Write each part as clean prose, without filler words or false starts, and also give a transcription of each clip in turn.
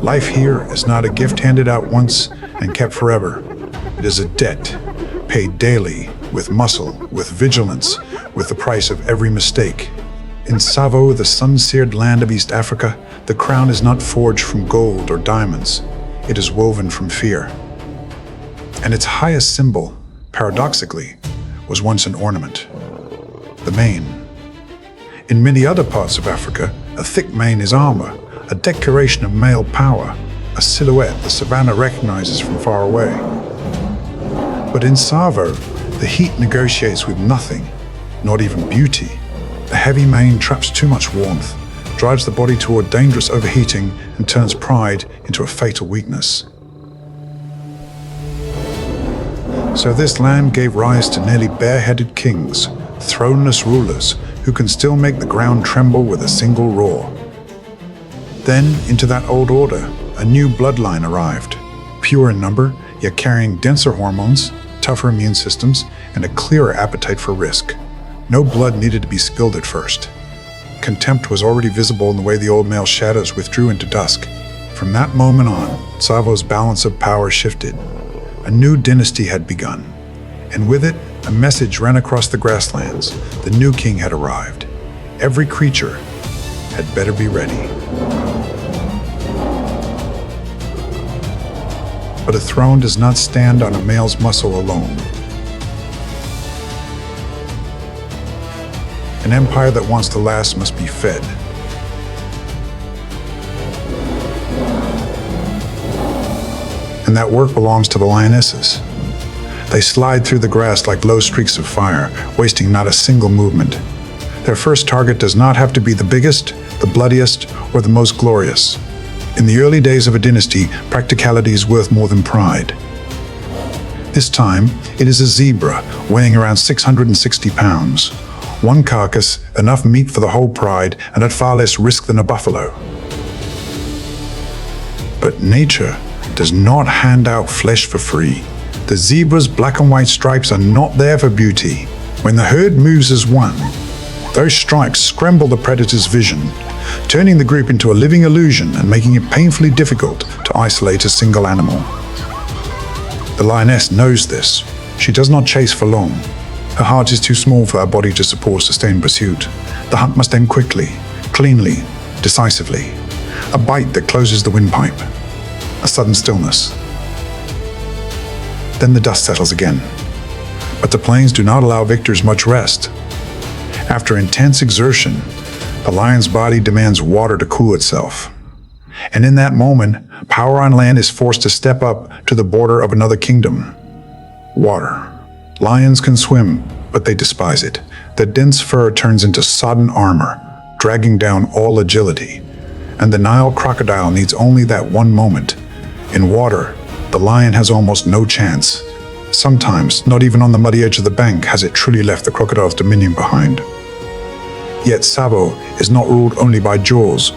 Life here is not a gift handed out once and kept forever. It is a debt, paid daily, with muscle, with vigilance, with the price of every mistake. In Tsavo, the sun-seared land of East Africa, the crown is not forged from gold or diamonds. It is woven from fear. And its highest symbol, paradoxically, was once an ornament: the mane. In many other parts of Africa, a thick mane is armor, a decoration of male power, a silhouette the savannah recognizes from far away. But in Tsavo, the heat negotiates with nothing, not even beauty. The heavy mane traps too much warmth, drives the body toward dangerous overheating, and turns pride into a fatal weakness. So this land gave rise to nearly bareheaded kings, throneless rulers who can still make the ground tremble with a single roar. Then, into that old order, a new bloodline arrived, pure in number, yet carrying denser hormones, tougher immune systems, and a clearer appetite for risk. No blood needed to be spilled at first. Contempt was already visible in the way the old male shadows withdrew into dusk. From that moment on, Tsavo's balance of power shifted. A new dynasty had begun, and with it, a message ran across the grasslands. The new king had arrived. Every creature had better be ready. But a throne does not stand on a male's muscle alone. An empire that wants to last must be fed. And that work belongs to the lionesses. They slide through the grass like low streaks of fire, wasting not a single movement. Their first target does not have to be the biggest, the bloodiest, or the most glorious. In the early days of a dynasty, practicality is worth more than pride. This time, it is a zebra weighing around 660 pounds. One carcass, enough meat for the whole pride, and at far less risk than a buffalo. But nature does not hand out flesh for free. The zebra's black and white stripes are not there for beauty. When the herd moves as one, those stripes scramble the predator's vision, turning the group into a living illusion and making it painfully difficult to isolate a single animal. The lioness knows this. She does not chase for long. Her heart is too small for her body to support sustained pursuit. The hunt must end quickly, cleanly, decisively. A bite that closes the windpipe. A sudden stillness. Then the dust settles again. But the plains do not allow victors much rest. After intense exertion, the lion's body demands water to cool itself. And in that moment, power on land is forced to step up to the border of another kingdom. Water. Lions can swim, but they despise it. Their dense fur turns into sodden armor, dragging down all agility. And the Nile crocodile needs only that one moment. In water, the lion has almost no chance. Sometimes, not even on the muddy edge of the bank has it truly left the crocodile's dominion behind. Yet Tsavo is not ruled only by jaws.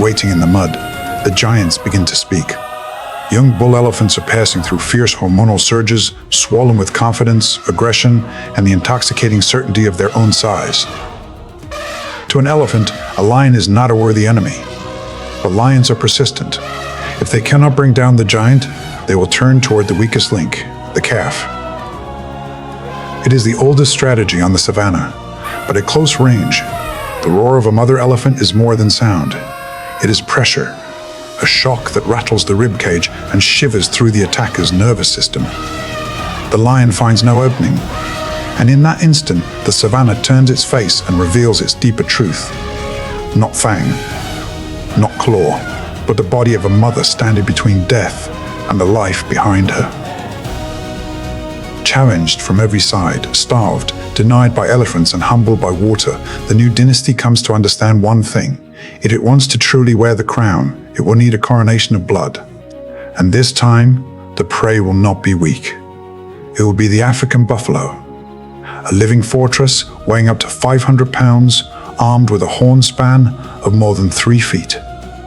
Waiting in the mud, the giants begin to speak. Young bull elephants are passing through fierce hormonal surges, swollen with confidence, aggression, and the intoxicating certainty of their own size. To an elephant, a lion is not a worthy enemy. But lions are persistent. If they cannot bring down the giant, they will turn toward the weakest link, the calf. It is the oldest strategy on the savannah, but at close range, the roar of a mother elephant is more than sound. It is pressure, a shock that rattles the rib cage and shivers through the attacker's nervous system. The lion finds no opening, and in that instant, the savannah turns its face and reveals its deeper truth. Not fang, not claw, but the body of a mother standing between death and the life behind her. Challenged from every side, starved, denied by elephants and humbled by water, the new dynasty comes to understand one thing. If it wants to truly wear the crown, it will need a coronation of blood. And this time, the prey will not be weak. It will be the African buffalo, a living fortress weighing up to 500 pounds, armed with a horn span of more than 3 feet.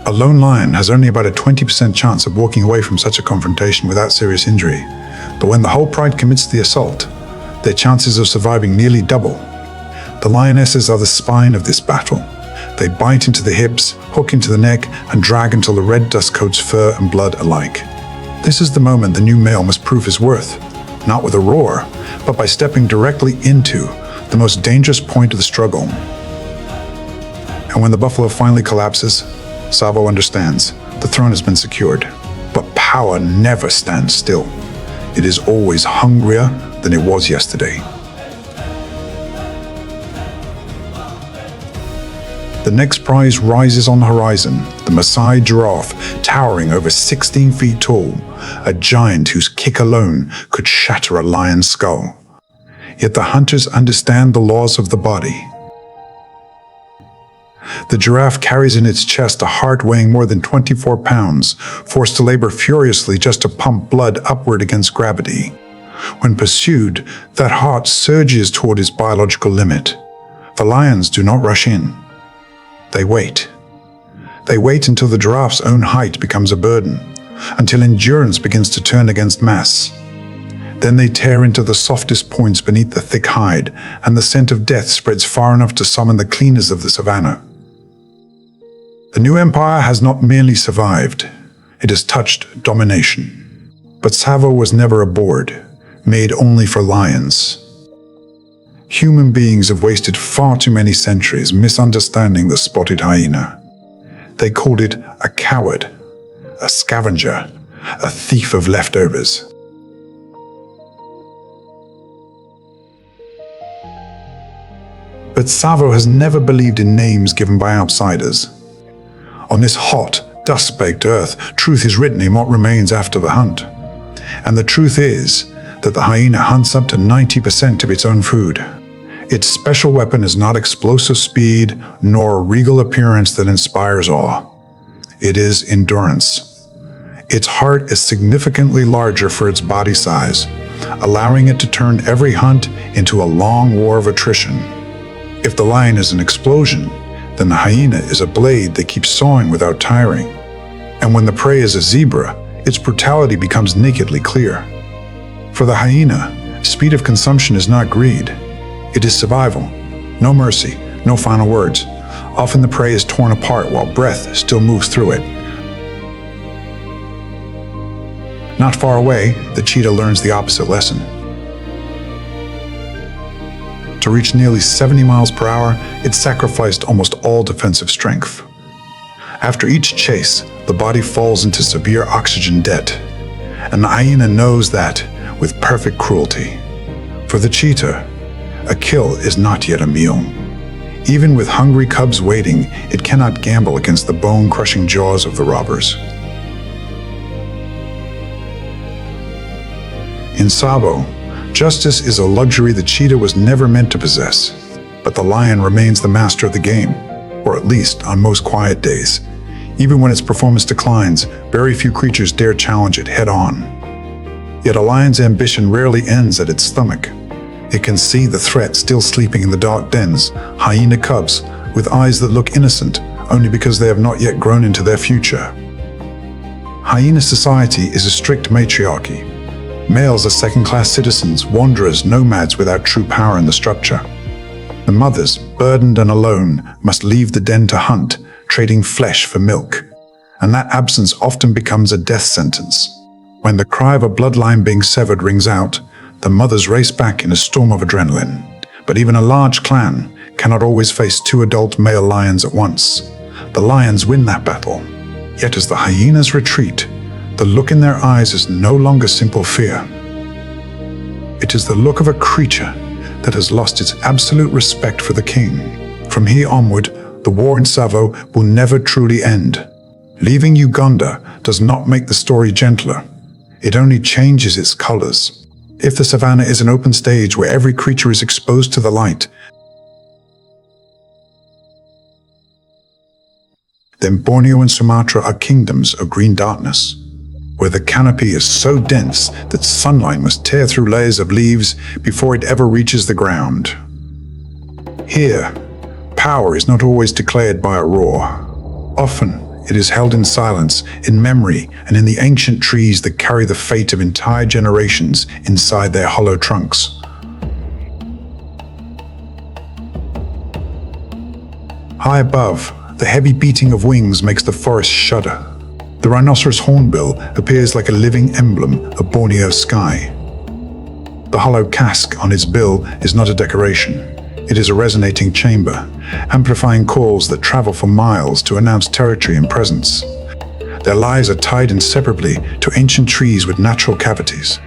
A lone lion has only about a 20% chance of walking away from such a confrontation without serious injury, but when the whole pride commits to the assault, their chances of surviving nearly double. The lionesses are the spine of this battle. They bite into the hips, hook into the neck, and drag until the red dust coats fur and blood alike. This is the moment the new male must prove his worth, not with a roar, but by stepping directly into the most dangerous point of the struggle. And when the buffalo finally collapses, Tsavo understands the throne has been secured. But power never stands still. It is always hungrier than it was yesterday. The next prize rises on the horizon, the Maasai giraffe, towering over 16 feet tall, a giant whose kick alone could shatter a lion's skull. Yet the hunters understand the laws of the body. The giraffe carries in its chest a heart weighing more than 24 pounds, forced to labor furiously just to pump blood upward against gravity. When pursued, that heart surges toward its biological limit. The lions do not rush in. They wait. They wait until the giraffe's own height becomes a burden, until endurance begins to turn against mass. Then they tear into the softest points beneath the thick hide, and the scent of death spreads far enough to summon the cleaners of the savannah. The new empire has not merely survived, it has touched domination. But Tsavo was never a board, made only for lions. Human beings have wasted far too many centuries misunderstanding the spotted hyena. They called it a coward, a scavenger, a thief of leftovers. But Tsavo has never believed in names given by outsiders. On this hot, dust-baked earth, truth is written in what remains after the hunt. And the truth is that the hyena hunts up to 90% of its own food. Its special weapon is not explosive speed, nor a regal appearance that inspires awe. It is endurance. Its heart is significantly larger for its body size, allowing it to turn every hunt into a long war of attrition. If the lion is an explosion, then the hyena is a blade that keeps sawing without tiring. And when the prey is a zebra, its brutality becomes nakedly clear. For the hyena, speed of consumption is not greed. It is survival. No mercy, no final words. Often the prey is torn apart while breath still moves through it. Not far away, the cheetah learns the opposite lesson. To reach nearly 70 miles per hour, it sacrificed almost all defensive strength. After each chase, the body falls into severe oxygen debt, and the hyena knows that with perfect cruelty. For the cheetah, a kill is not yet a meal. Even with hungry cubs waiting, it cannot gamble against the bone-crushing jaws of the robbers. In Tsavo, justice is a luxury the cheetah was never meant to possess, but the lion remains the master of the game, or at least on most quiet days. Even when its performance declines, very few creatures dare challenge it head-on. Yet a lion's ambition rarely ends at its stomach. It can see the threat still sleeping in the dark dens, hyena cubs with eyes that look innocent only because they have not yet grown into their future. Hyena society is a strict matriarchy. Males are second-class citizens, wanderers, nomads without true power in the structure. The mothers, burdened and alone, must leave the den to hunt, trading flesh for milk. And that absence often becomes a death sentence. When the cry of a bloodline being severed rings out, the mothers race back in a storm of adrenaline. But even a large clan cannot always face two adult male lions at once. The lions win that battle. Yet as the hyenas retreat, the look in their eyes is no longer simple fear. It is the look of a creature that has lost its absolute respect for the king. From here onward, the war in Tsavo will never truly end. Leaving Uganda does not make the story gentler. It only changes its colors. If the savannah is an open stage where every creature is exposed to the light, then Borneo and Sumatra are kingdoms of green darkness, where the canopy is so dense that sunlight must tear through layers of leaves before it ever reaches the ground. Here, power is not always declared by a roar. Often, It is held in silence, in memory, and in the ancient trees that carry the fate of entire generations inside their hollow trunks. High above, the heavy beating of wings makes the forest shudder. The rhinoceros hornbill appears like a living emblem of Borneo's sky. The hollow casque on its bill is not a decoration. It is a resonating chamber, amplifying calls that travel for miles to announce territory and presence. Their lives are tied inseparably to ancient trees with natural cavities.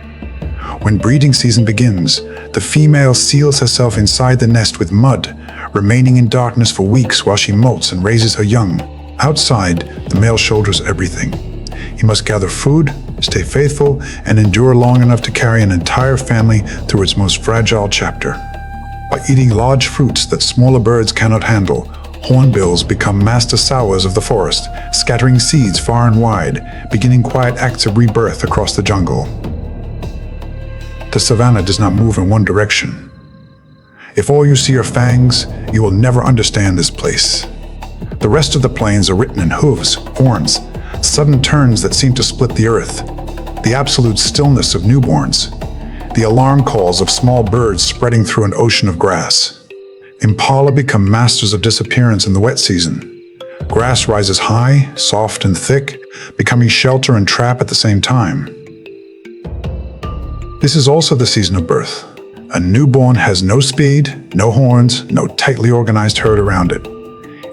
When breeding season begins, the female seals herself inside the nest with mud, remaining in darkness for weeks while she molts and raises her young. Outside, the male shoulders everything. He must gather food, stay faithful, and endure long enough to carry an entire family through its most fragile chapter. By eating large fruits that smaller birds cannot handle, hornbills become master sowers of the forest, scattering seeds far and wide, beginning quiet acts of rebirth across the jungle. The savannah does not move in one direction. If all you see are fangs, you will never understand this place. The rest of the plains are written in hooves, horns, sudden turns that seem to split the earth, the absolute stillness of newborns, the alarm calls of small birds spreading through an ocean of grass. Impala become masters of disappearance in the wet season. Grass rises high, soft and thick, becoming shelter and trap at the same time. This is also the season of birth. A newborn has no speed, no horns, no tightly organized herd around it.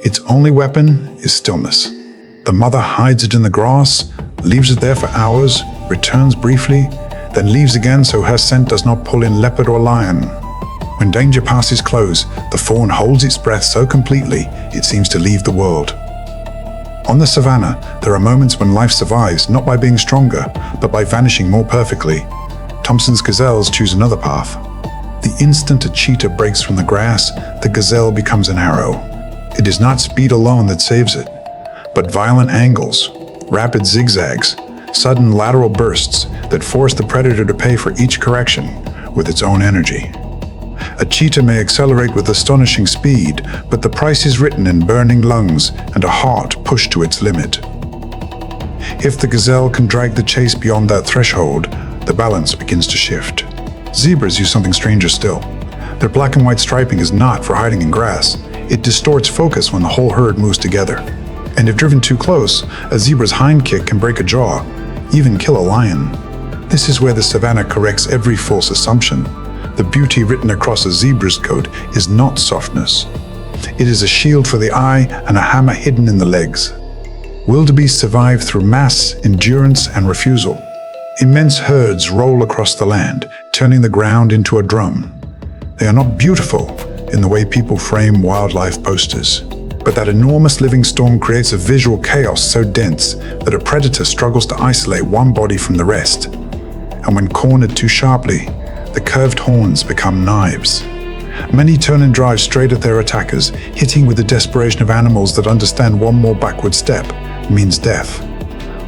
Its only weapon is stillness. The mother hides it in the grass, leaves it there for hours, returns briefly, then leaves again so her scent does not pull in leopard or lion. When danger passes close, the fawn holds its breath so completely it seems to leave the world. On the savannah, there are moments when life survives not by being stronger, but by vanishing more perfectly. Thompson's gazelles choose another path. The instant a cheetah breaks from the grass, the gazelle becomes an arrow. It is not speed alone that saves it, but violent angles, rapid zigzags, sudden lateral bursts that force the predator to pay for each correction with its own energy. A cheetah may accelerate with astonishing speed, but the price is written in burning lungs and a heart pushed to its limit. If the gazelle can drag the chase beyond that threshold, the balance begins to shift. Zebras use something stranger still. Their black and white striping is not for hiding in grass. It distorts focus when the whole herd moves together. And if driven too close, a zebra's hind kick can break a jaw, even kill a lion. This is where the savannah corrects every false assumption. The beauty written across a zebra's coat is not softness. It is a shield for the eye and a hammer hidden in the legs. Wildebeest survive through mass, endurance, and refusal. Immense herds roll across the land, turning the ground into a drum. They are not beautiful in the way people frame wildlife posters, but that enormous living storm creates a visual chaos so dense that a predator struggles to isolate one body from the rest. And when cornered too sharply, the curved horns become knives. Many turn and drive straight at their attackers, hitting with the desperation of animals that understand one more backward step means death.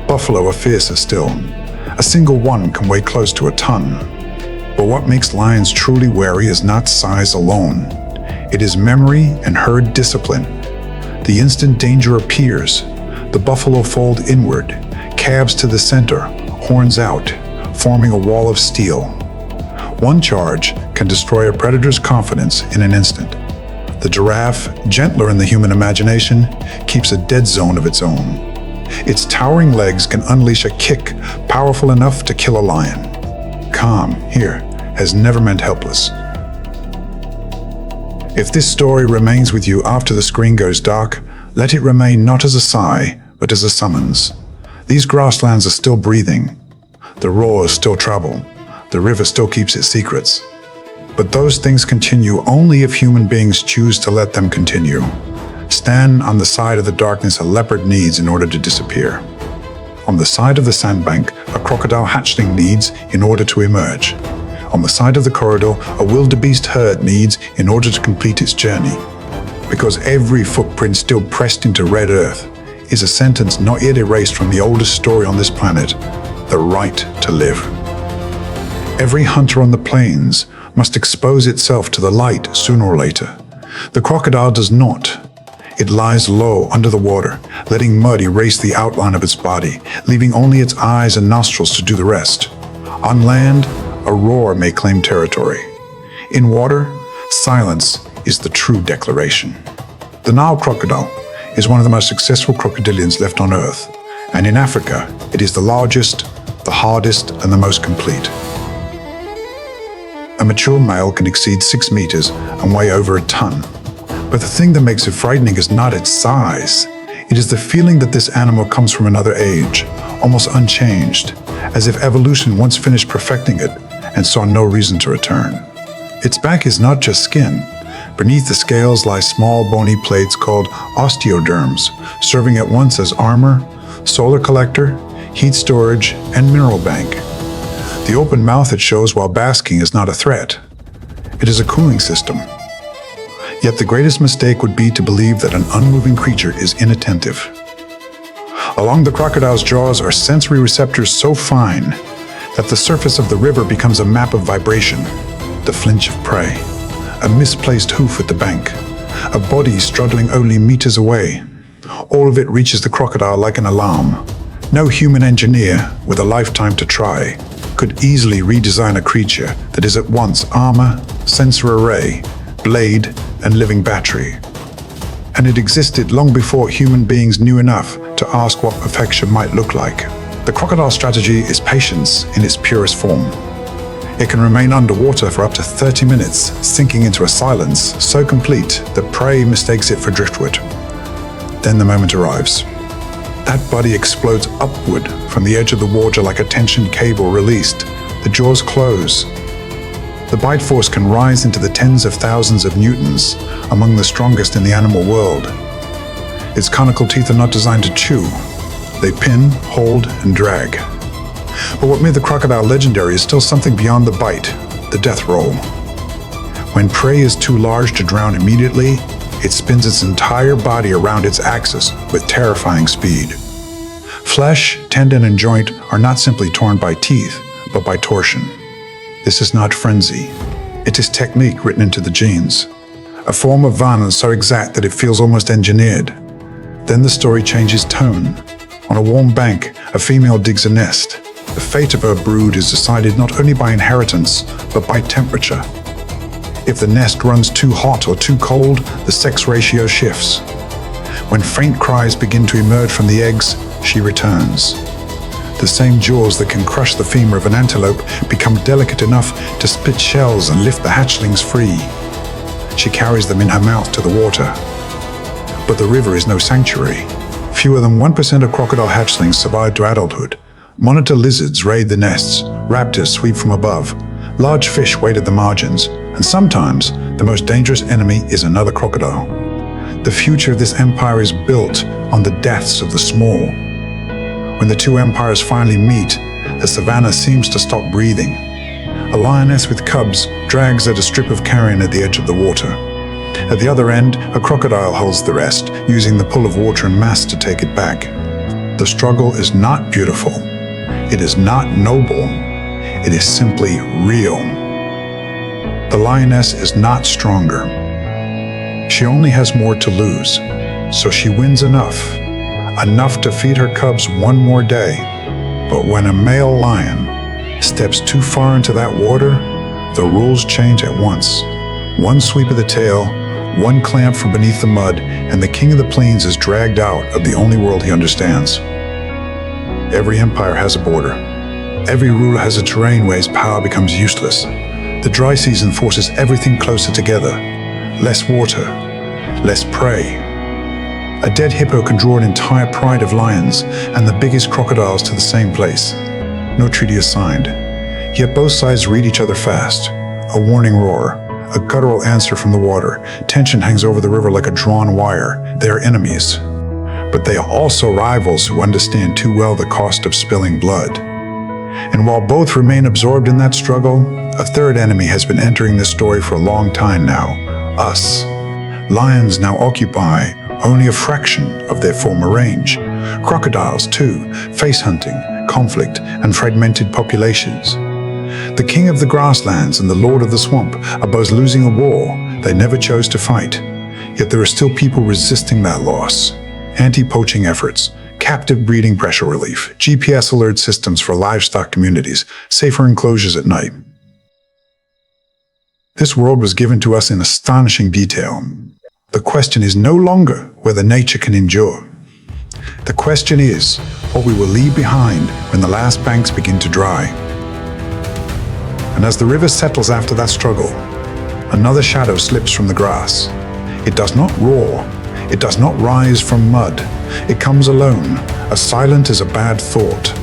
Buffalo are fiercer still. A single one can weigh close to a ton. But what makes lions truly wary is not size alone. It is memory and herd discipline. The instant danger appears, the buffalo fold inward, calves to the center, horns out, forming a wall of steel. One charge can destroy a predator's confidence in an instant. The giraffe, gentler in the human imagination, keeps a dead zone of its own. Its towering legs can unleash a kick powerful enough to kill a lion. Calm, here, has never meant helpless. If this story remains with you after the screen goes dark, let it remain not as a sigh, but as a summons. These grasslands are still breathing. The roars still travel. The river still keeps its secrets. But those things continue only if human beings choose to let them continue. Stand on the side of the darkness a leopard needs in order to disappear. On the side of the sandbank, a crocodile hatchling needs in order to emerge. On the side of the corridor, a wildebeest herd needs in order to complete its journey. Because every footprint still pressed into red earth is a sentence not yet erased from the oldest story on this planet, the right to live. Every hunter on the plains must expose itself to the light sooner or later. The crocodile does not. It lies low under the water, letting mud erase the outline of its body, leaving only its eyes and nostrils to do the rest. On land, a roar may claim territory. In water, silence is the true declaration. The Nile crocodile is one of the most successful crocodilians left on Earth, and in Africa, it is the largest, the hardest, and the most complete. A mature male can exceed 6 meters and weigh over a ton. But the thing that makes it frightening is not its size. It is the feeling that this animal comes from another age, almost unchanged, as if evolution once finished perfecting it and saw no reason to return. Its back is not just skin. Beneath the scales lie small bony plates called osteoderms, serving at once as armor, solar collector, heat storage, and mineral bank. The open mouth it shows while basking is not a threat. It is a cooling system. Yet the greatest mistake would be to believe that an unmoving creature is inattentive. Along the crocodile's jaws are sensory receptors so fine that the surface of the river becomes a map of vibration, the flinch of prey, a misplaced hoof at the bank, a body struggling only meters away. All of it reaches the crocodile like an alarm. No human engineer, with a lifetime to try, could easily redesign a creature that is at once armor, sensor array, blade, and living battery. And it existed long before human beings knew enough to ask what perfection might look like. The crocodile strategy is patience in its purest form. It can remain underwater for up to 30 minutes, sinking into a silence so complete that prey mistakes it for driftwood. Then the moment arrives. That body explodes upward from the edge of the water like a tensioned cable released. The jaws close. The bite force can rise into the tens of thousands of newtons, among the strongest in the animal world. Its conical teeth are not designed to chew. They pin, hold, and drag. But what made the crocodile legendary is still something beyond the bite, the death roll. When prey is too large to drown immediately, it spins its entire body around its axis with terrifying speed. Flesh, tendon, and joint are not simply torn by teeth, but by torsion. This is not frenzy. It is technique written into the genes. A form of violence so exact that it feels almost engineered. Then the story changes tone. On a warm bank, a female digs a nest. The fate of her brood is decided not only by inheritance, but by temperature. If the nest runs too hot or too cold, the sex ratio shifts. When faint cries begin to emerge from the eggs, she returns. The same jaws that can crush the femur of an antelope become delicate enough to split shells and lift the hatchlings free. She carries them in her mouth to the water. But the river is no sanctuary. Fewer than 1% of crocodile hatchlings survive to adulthood. Monitor lizards raid the nests, raptors sweep from above, large fish wait at the margins, and sometimes the most dangerous enemy is another crocodile. The future of this empire is built on the deaths of the small. When the two empires finally meet, the savannah seems to stop breathing. A lioness with cubs drags at a strip of carrion at the edge of the water. At the other end, a crocodile holds the rest, using the pull of water and mass to take it back. The struggle is not beautiful. It is not noble. It is simply real. The lioness is not stronger. She only has more to lose, so she wins enough to feed her cubs one more day. But when a male lion steps too far into that water, the rules change at once. One sweep of the tail, one clamp from beneath the mud, and the king of the plains is dragged out of the only world he understands. Every empire has a border. Every ruler has a terrain where his power becomes useless. The dry season forces everything closer together. Less water, less prey. A dead hippo can draw an entire pride of lions and the biggest crocodiles to the same place. No treaty is signed. Yet both sides read each other fast. A warning roar, a guttural answer from the water. Tension hangs over the river like a drawn wire. They are enemies. But they are also rivals who understand too well the cost of spilling blood. And while both remain absorbed in that struggle, a third enemy has been entering this story for a long time now. Us. Lions now occupy only a fraction of their former range. Crocodiles, too, face hunting, conflict, and fragmented populations. The king of the grasslands and the lord of the swamp are both losing a war they never chose to fight. Yet there are still people resisting that loss. Anti-poaching efforts, captive breeding pressure relief, GPS alert systems for livestock communities, safer enclosures at night. This world was given to us in astonishing detail. The question is no longer whether nature can endure. The question is what we will leave behind when the last banks begin to dry. And as the river settles after that struggle, another shadow slips from the grass. It does not roar. It does not rise from mud. It comes alone, as silent as a bad thought.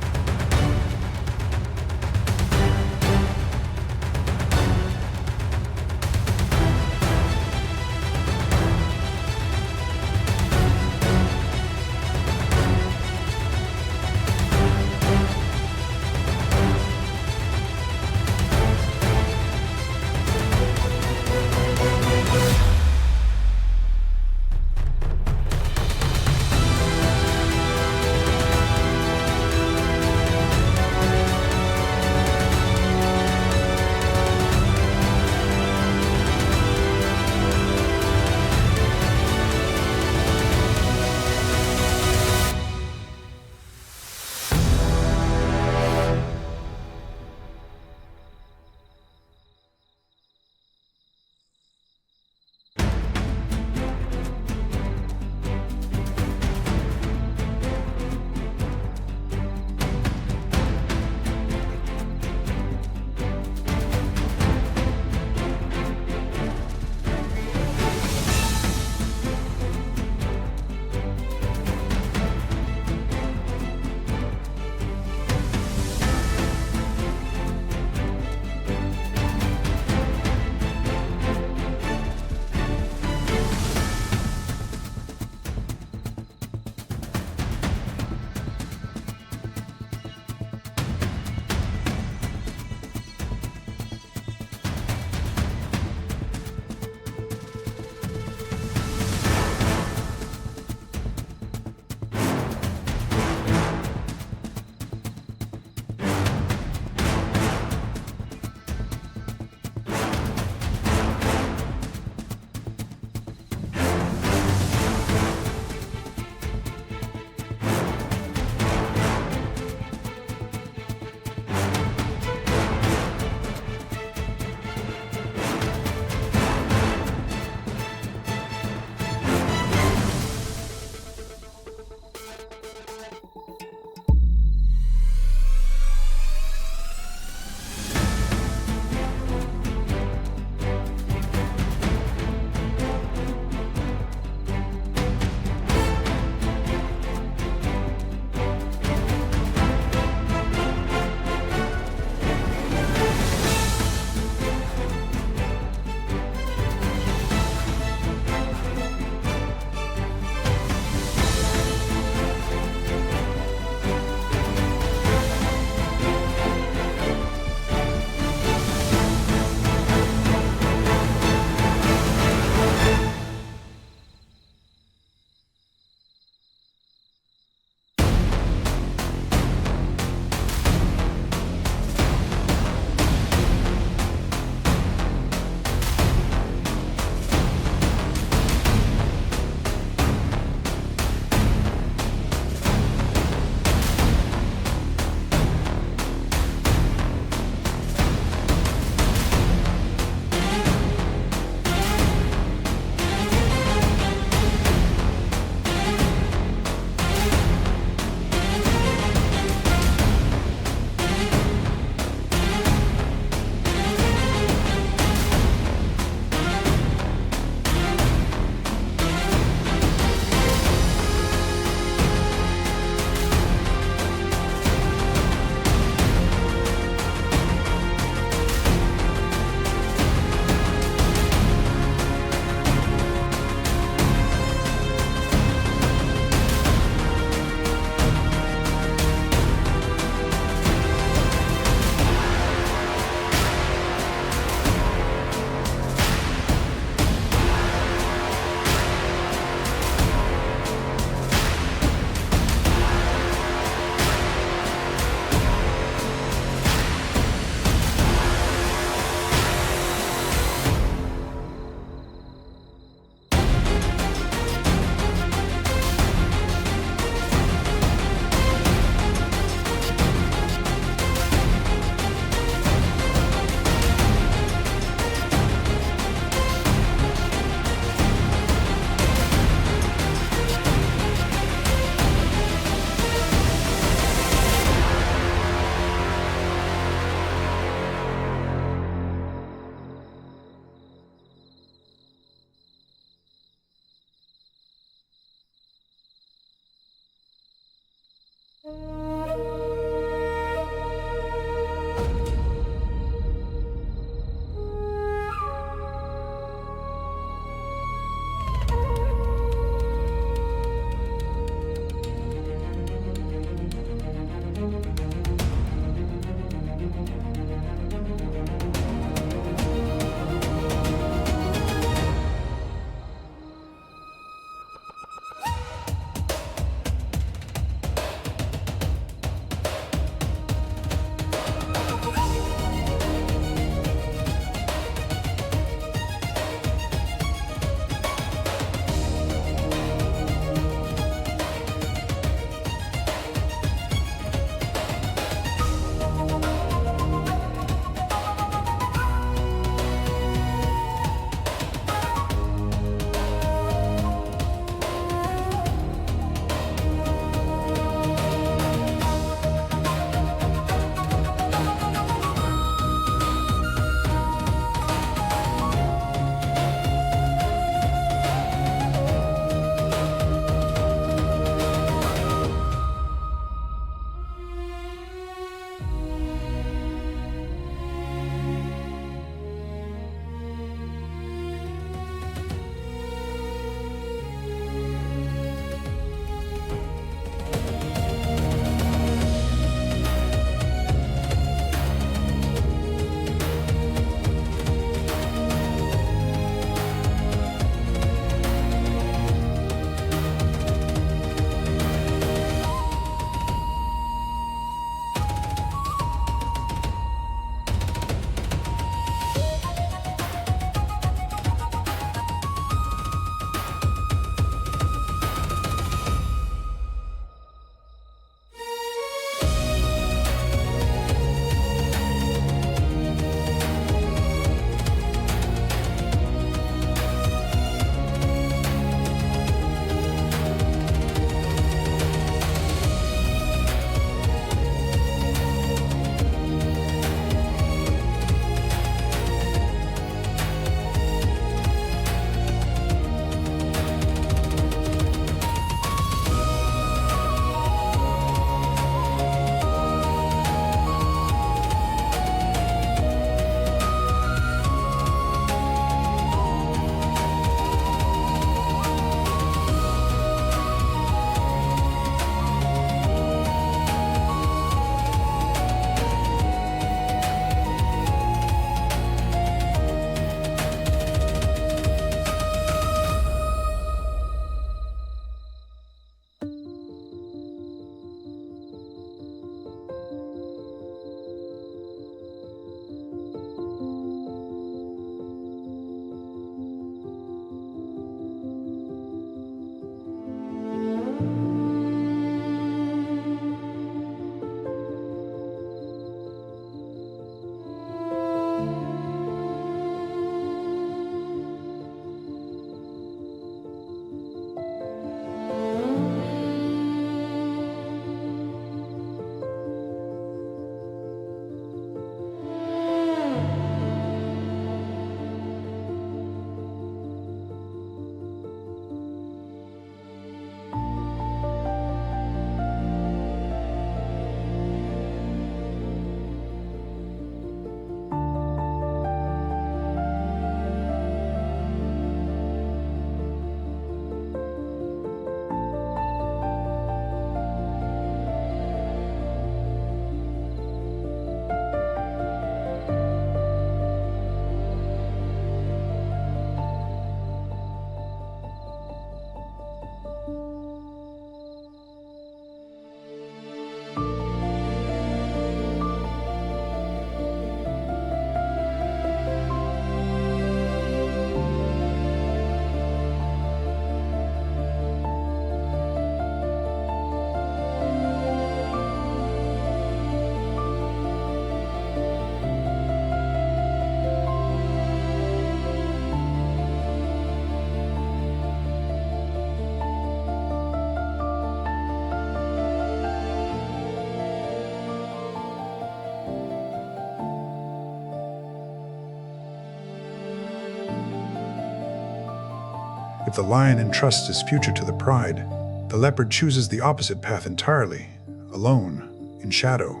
If the lion entrusts his future to the pride, the leopard chooses the opposite path entirely, alone, in shadow,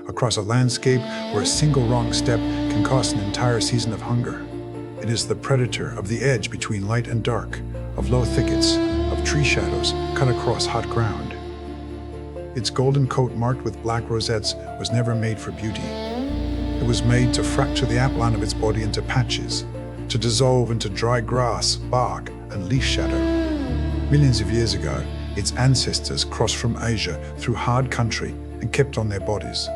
across a landscape where a single wrong step can cost an entire season of hunger. It is the predator of the edge between light and dark, of low thickets, of tree shadows cut across hot ground. Its golden coat marked with black rosettes was never made for beauty. It was made to fracture the outline of its body into patches, to dissolve into dry grass, bark, and leaf shadow. Millions of years ago, its ancestors crossed from Asia through hard country and kept on their bodies.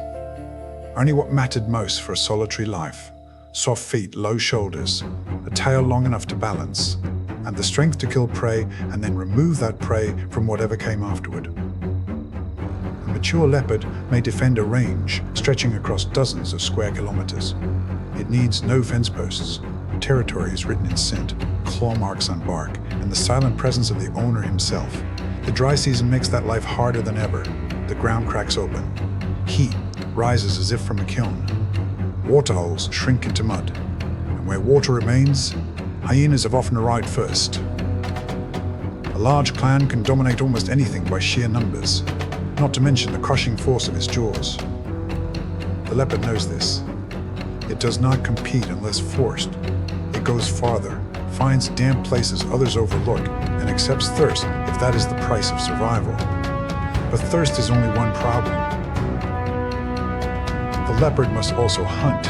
Only what mattered most for a solitary life: soft feet, low shoulders, a tail long enough to balance, and the strength to kill prey and then remove that prey from whatever came afterward. A mature leopard may defend a range stretching across dozens of square kilometers. It needs no fence posts. Territory is written in scent, claw marks on bark, and the silent presence of the owner himself. The dry season makes that life harder than ever. The ground cracks open. Heat rises as if from a kiln. Waterholes shrink into mud. And where water remains, hyenas have often arrived first. A large clan can dominate almost anything by sheer numbers, not to mention the crushing force of its jaws. The leopard knows this. It does not compete unless forced. It goes farther, finds damp places others overlook, and accepts thirst if that is the price of survival. But thirst is only one problem. The leopard must also hunt.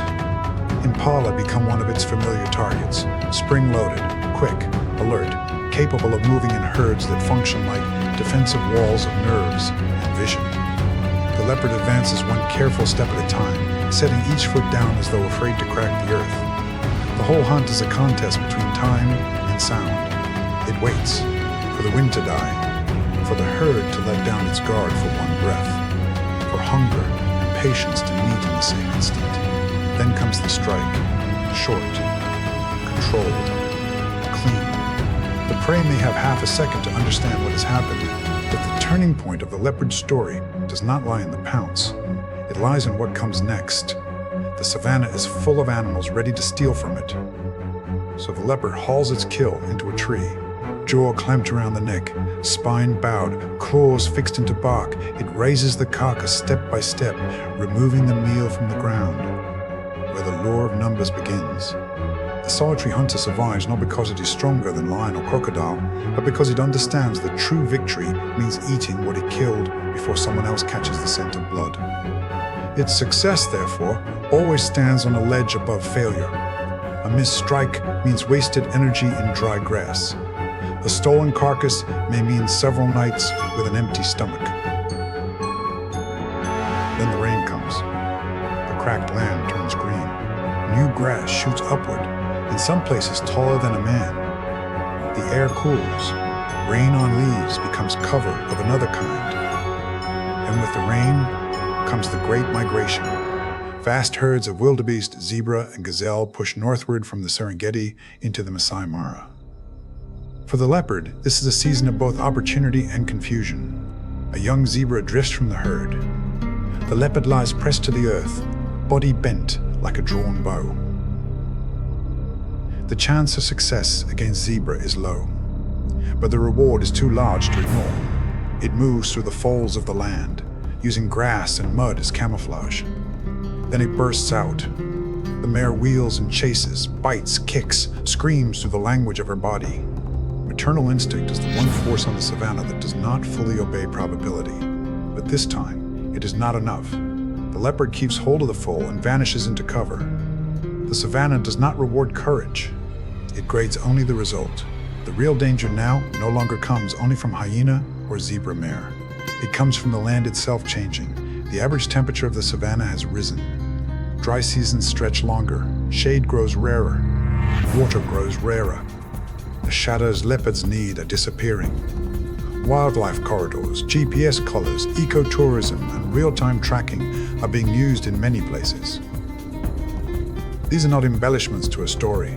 Impala become one of its familiar targets, spring-loaded, quick, alert, capable of moving in herds that function like defensive walls of nerves and vision. The leopard advances one careful step at a time, setting each foot down as though afraid to crack the earth. The whole hunt is a contest between time and sound. It waits for the wind to die, for the herd to let down its guard for one breath, for hunger and patience to meet in the same instant. Then comes the strike, short, controlled, clean. The prey may have half a second to understand what has happened, but the turning point of the leopard's story does not lie in the pounce. It lies in what comes next. The savannah is full of animals ready to steal from it. So the leopard hauls its kill into a tree, jaw clamped around the neck, spine bowed, claws fixed into bark. It raises the carcass step by step, removing the meal from the ground, where the law of numbers begins. The solitary hunter survives not because it is stronger than lion or crocodile, but because it understands that true victory means eating what it killed before someone else catches the scent of blood. Its success, therefore, always stands on a ledge above failure. A missed strike means wasted energy in dry grass. A stolen carcass may mean several nights with an empty stomach. Then the rain comes. The cracked land turns green. New grass shoots upward, in some places taller than a man. The air cools. Rain on leaves becomes cover of another kind. And with the rain comes the great migration. Vast herds of wildebeest, zebra, and gazelle push northward from the Serengeti into the Masai Mara. For the leopard, this is a season of both opportunity and confusion. A young zebra drifts from the herd. The leopard lies pressed to the earth, body bent like a drawn bow. The chance of success against zebra is low, but the reward is too large to ignore. It moves through the folds of the land, using grass and mud as camouflage. Then it bursts out. The mare wheels and chases, bites, kicks, screams through the language of her body. Maternal instinct is the one force on the savannah that does not fully obey probability. But this time, it is not enough. The leopard keeps hold of the foal and vanishes into cover. The savannah does not reward courage. It grades only the result. The real danger now no longer comes only from hyena or zebra mare. It comes from the land itself changing. The average temperature of the savannah has risen. Dry seasons stretch longer. Shade grows rarer. Water grows rarer. The shadows leopards need are disappearing. Wildlife corridors, GPS collars, ecotourism, and real-time tracking are being used in many places. These are not embellishments to a story.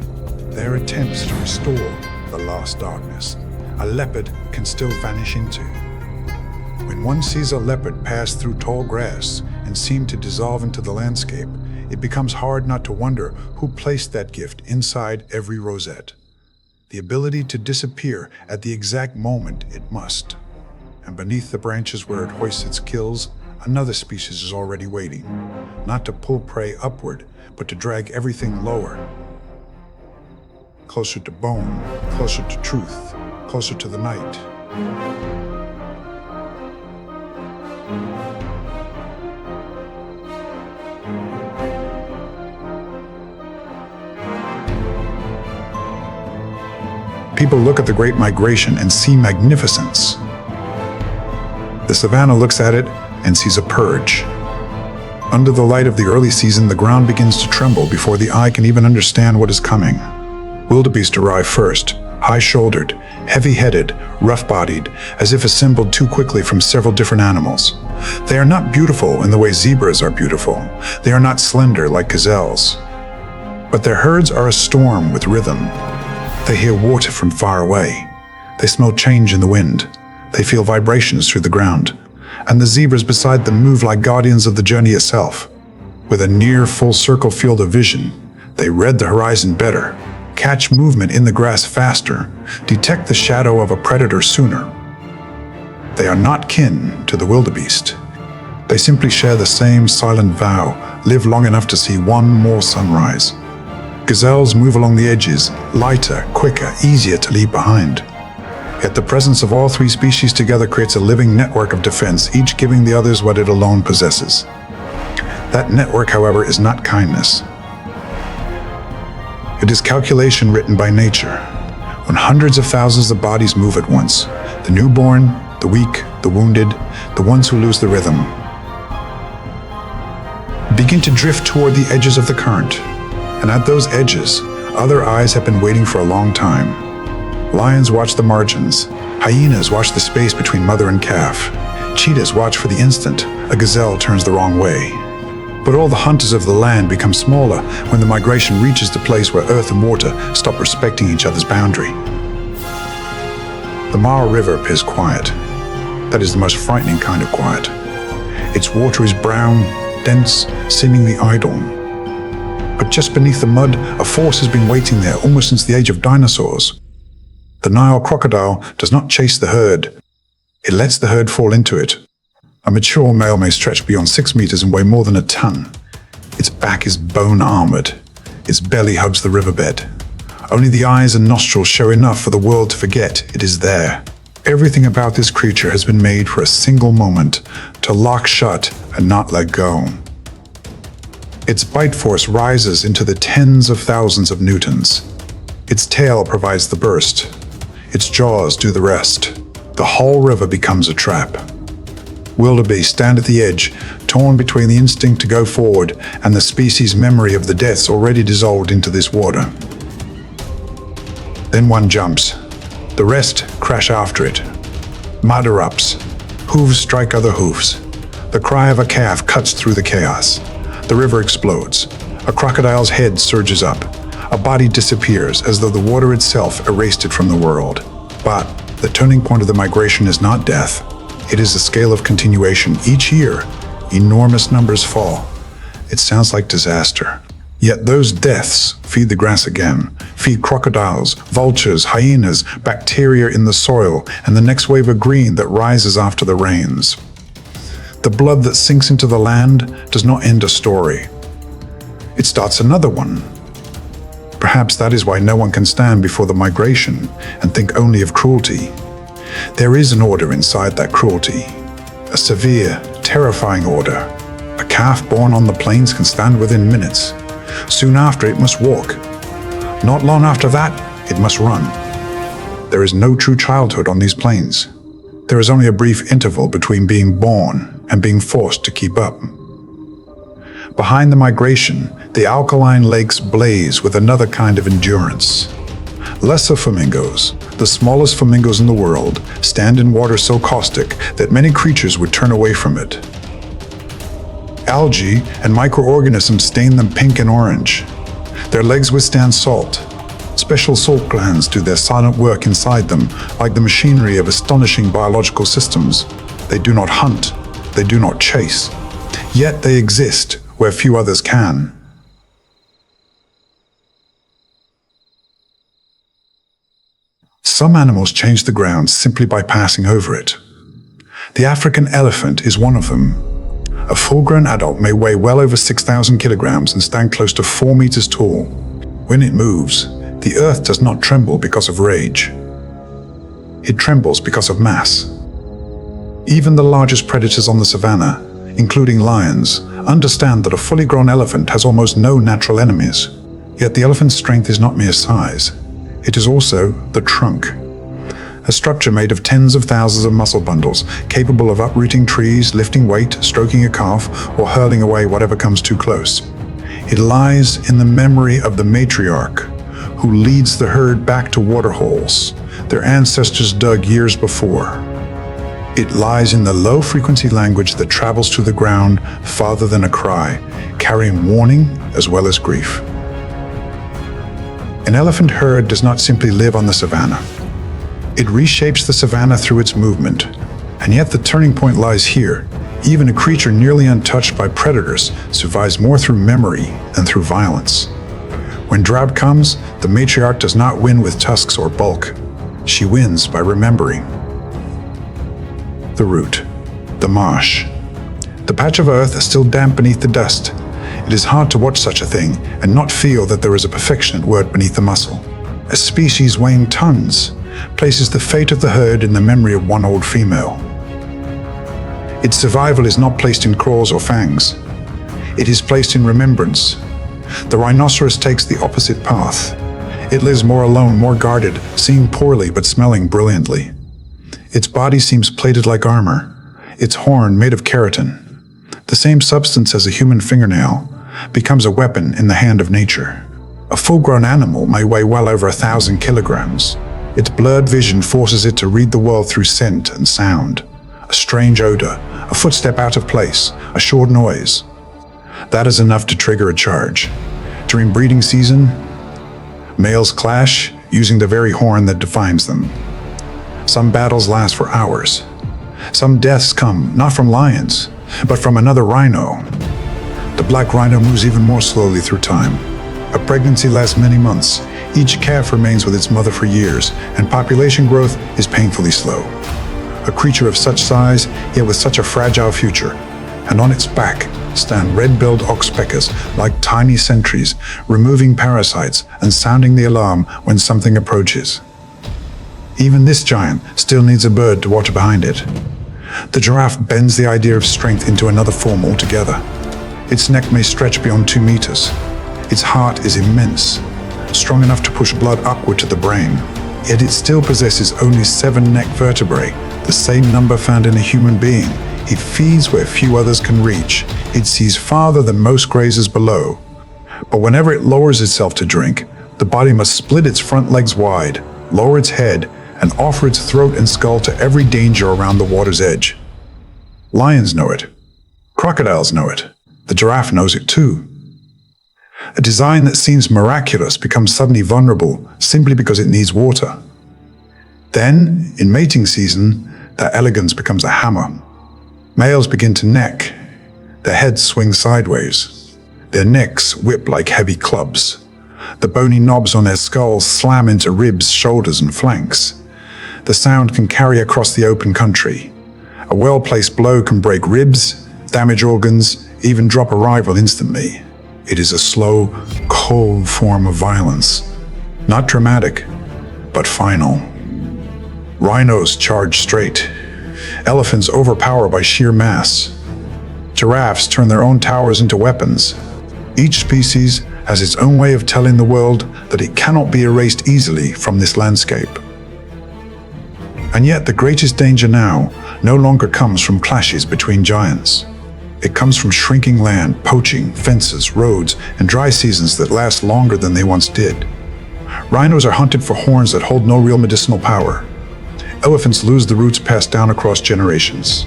They are attempts to restore the lost darkness a leopard can still vanish into. When one sees a leopard pass through tall grass and seem to dissolve into the landscape, it becomes hard not to wonder who placed that gift inside every rosette. the ability to disappear at the exact moment it must. And beneath the branches where it hoists its kills, another species is already waiting, not to pull prey upward, but to drag everything lower. Closer to bone, closer to truth, closer to the night. People look at the Great Migration and see magnificence. The savannah looks at it and sees a purge. Under the light of the early season, the ground begins to tremble before the eye can even understand what is coming. Wildebeest arrive first, high-shouldered, heavy-headed, rough-bodied, as if assembled too quickly from several different animals. They are not beautiful in the way zebras are beautiful. They are not slender like gazelles. But their herds are a storm with rhythm. They hear water from far away. They smell change in the wind. They feel vibrations through the ground. And the zebras beside them move like guardians of the journey itself. With a near full-circle field of vision, they read the horizon better, catch movement in the grass faster, detect the shadow of a predator sooner. They are not kin to the wildebeest. They simply share the same silent vow, live long enough to see one more sunrise. Gazelles move along the edges, lighter, quicker, easier to leave behind. Yet the presence of all three species together creates a living network of defense, each giving the others what it alone possesses. That network, however, is not kindness. It is calculation written by nature. When hundreds of thousands of bodies move at once, the newborn, the weak, the wounded, the ones who lose the rhythm, begin to drift toward the edges of the current. And at those edges, other eyes have been waiting for a long time. Lions watch the margins. Hyenas watch the space between mother and calf. Cheetahs watch for the instant a gazelle turns the wrong way. But all the hunters of the land become smaller when the migration reaches the place where earth and water stop respecting each other's boundary. The Mara River appears quiet. That is the most frightening kind of quiet. Its water is brown, dense, seemingly idle. But just beneath the mud, a force has been waiting there almost since the age of dinosaurs. The Nile crocodile does not chase the herd. It lets the herd fall into it. A mature male may stretch beyond 6 meters and weigh more than a ton. Its back is bone-armored. Its belly hugs the riverbed. Only the eyes and nostrils show enough for the world to forget it is there. Everything about this creature has been made for a single moment, to lock shut and not let go. Its bite force rises into the tens of thousands of newtons. Its tail provides the burst. Its jaws do the rest. The whole river becomes a trap. Wildebeest stand at the edge, torn between the instinct to go forward and the species' memory of the deaths already dissolved into this water. Then one jumps. The rest crash after it. Mud erupts. Hooves strike other hooves. The cry of a calf cuts through the chaos. The river explodes. A crocodile's head surges up. A body disappears as though the water itself erased it from the world. But the turning point of the migration is not death. It is the scale of continuation. Each year, enormous numbers fall. It sounds like disaster. Yet those deaths feed the grass again, feed crocodiles, vultures, hyenas, bacteria in the soil, and the next wave of green that rises after the rains. The blood that sinks into the land does not end a story. It starts another one. Perhaps that is why no one can stand before the migration and think only of cruelty. There is an order inside that cruelty, a severe, terrifying order. A calf born on the plains can stand within minutes. Soon after, it must walk. Not long after that, it must run. There is no true childhood on these plains. There is only a brief interval between being born and being forced to keep up. Behind the migration, the alkaline lakes blaze with another kind of endurance. Lesser flamingos, the smallest flamingos in the world, stand in water so caustic that many creatures would turn away from it. Algae and microorganisms stain them pink and orange. Their legs withstand salt. Special salt glands do their silent work inside them, like the machinery of astonishing biological systems. They do not hunt. They do not chase. Yet they exist where few others can. Some animals change the ground simply by passing over it. The African elephant is one of them. A full-grown adult may weigh well over 6,000 kilograms and stand close to 4 meters tall. When it moves, the earth does not tremble because of rage. It trembles because of mass. Even the largest predators on the savannah, including lions, understand that a fully grown elephant has almost no natural enemies. Yet the elephant's strength is not mere size. It is also the trunk. A structure made of tens of thousands of muscle bundles, capable of uprooting trees, lifting weight, stroking a calf, or hurling away whatever comes too close. It lies in the memory of the matriarch, who leads the herd back to waterholes their ancestors dug years before. It lies in the low-frequency language that travels to the ground farther than a cry, carrying warning as well as grief. An elephant herd does not simply live on the savannah. It reshapes the savannah through its movement, and yet the turning point lies here. Even a creature nearly untouched by predators survives more through memory than through violence. When drought comes, the matriarch does not win with tusks or bulk. She wins by remembering. The root, the marsh. The patch of earth is still damp beneath the dust. It is hard to watch such a thing and not feel that there is a perfectionate word beneath the muscle. A species weighing tons places the fate of the herd in the memory of one old female. Its survival is not placed in claws or fangs. It is placed in remembrance. The rhinoceros takes the opposite path. It lives more alone, more guarded, seeing poorly but smelling brilliantly. Its body seems plated like armor, its horn made of keratin. The same substance as a human fingernail becomes a weapon in the hand of nature. A full-grown animal may weigh well over 1,000 kilograms. Its blurred vision forces it to read the world through scent and sound. A strange odor, a footstep out of place, a short noise. That is enough to trigger a charge. During breeding season, males clash using the very horn that defines them. Some battles last for hours. Some deaths come not from lions, but from another rhino. The black rhino moves even more slowly through time. A pregnancy lasts many months. Each calf remains with its mother for years, and population growth is painfully slow. A creature of such size, yet with such a fragile future. And on its back stand red-billed oxpeckers like tiny sentries, removing parasites and sounding the alarm when something approaches. Even this giant still needs a bird to watch behind it. The giraffe bends the idea of strength into another form altogether. Its neck may stretch beyond 2 meters. Its heart is immense, strong enough to push blood upward to the brain. Yet it still possesses only 7 neck vertebrae, the same number found in a human being. It feeds where few others can reach. It sees farther than most grazers below. But whenever it lowers itself to drink, the body must split its front legs wide, lower its head, and offer its throat and skull to every danger around the water's edge. Lions know it. Crocodiles know it. The giraffe knows it too. A design that seems miraculous becomes suddenly vulnerable simply because it needs water. Then, in mating season, their elegance becomes a hammer. Males begin to neck. Their heads swing sideways. Their necks whip like heavy clubs. The bony knobs on their skulls slam into ribs, shoulders, and flanks. The sound can carry across the open country. A well-placed blow can break ribs, damage organs, even drop a rival instantly. It is a slow, cold form of violence. Not dramatic, but final. Rhinos charge straight. Elephants overpower by sheer mass. Giraffes turn their own towers into weapons. Each species has its own way of telling the world that it cannot be erased easily from this landscape. And yet the greatest danger now no longer comes from clashes between giants. It comes from shrinking land, poaching, fences, roads, and dry seasons that last longer than they once did. Rhinos are hunted for horns that hold no real medicinal power. Elephants lose the roots passed down across generations.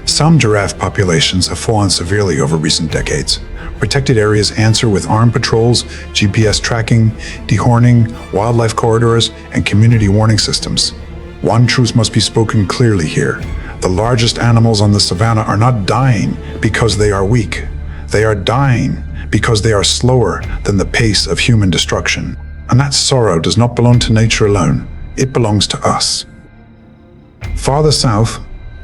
Some giraffe populations have fallen severely over recent decades. Protected areas answer with armed patrols, GPS tracking, dehorning, wildlife corridors, and community warning systems. One truth must be spoken clearly here. The largest animals on the savannah are not dying because they are weak. They are dying because they are slower than the pace of human destruction. And that sorrow does not belong to nature alone. It belongs to us. Farther south,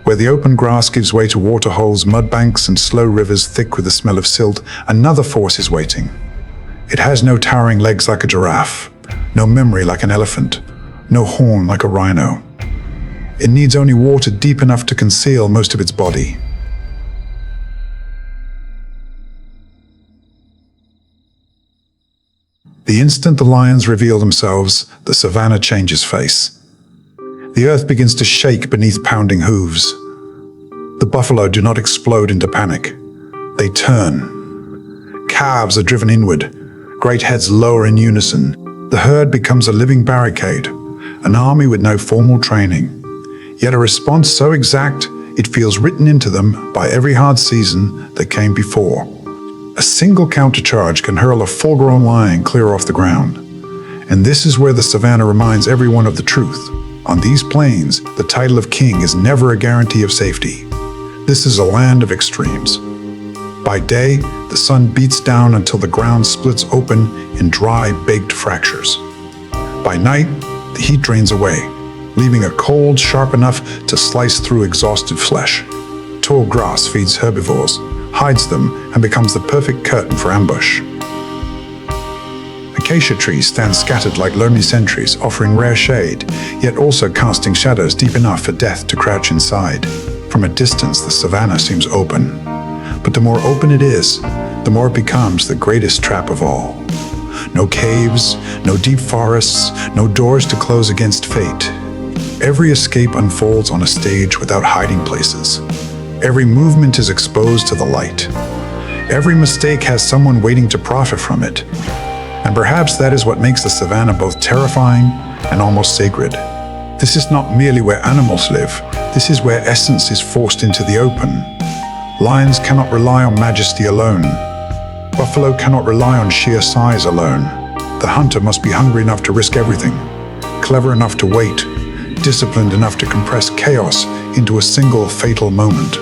where the open grass gives way to waterholes, mud banks, and slow rivers thick with the smell of silt, another force is waiting. It has no towering legs like a giraffe, no memory like an elephant, no horn like a rhino. It needs only water deep enough to conceal most of its body. The instant the lions reveal themselves, the savannah changes face. The earth begins to shake beneath pounding hooves. The buffalo do not explode into panic. They turn. Calves are driven inward. Great heads lower in unison. The herd becomes a living barricade, an army with no formal training. Yet a response so exact, it feels written into them by every hard season that came before. A single countercharge can hurl a full-grown lion clear off the ground. And this is where the savannah reminds everyone of the truth. On these plains, the title of king is never a guarantee of safety. This is a land of extremes. By day, the sun beats down until the ground splits open in dry, baked fractures. By night, the heat drains away, leaving a cold sharp enough to slice through exhausted flesh. Tall grass feeds herbivores, hides them, and becomes the perfect curtain for ambush. Acacia trees stand scattered like lonely sentries, offering rare shade, yet also casting shadows deep enough for death to crouch inside. From a distance, the savannah seems open. But the more open it is, the more it becomes the greatest trap of all. No caves, no deep forests, no doors to close against fate. Every escape unfolds on a stage without hiding places. Every movement is exposed to the light. Every mistake has someone waiting to profit from it. And perhaps that is what makes the savannah both terrifying and almost sacred. This is not merely where animals live. This is where essence is forced into the open. Lions cannot rely on majesty alone. Buffalo cannot rely on sheer size alone. The hunter must be hungry enough to risk everything, clever enough to wait, disciplined enough to compress chaos into a single fatal moment.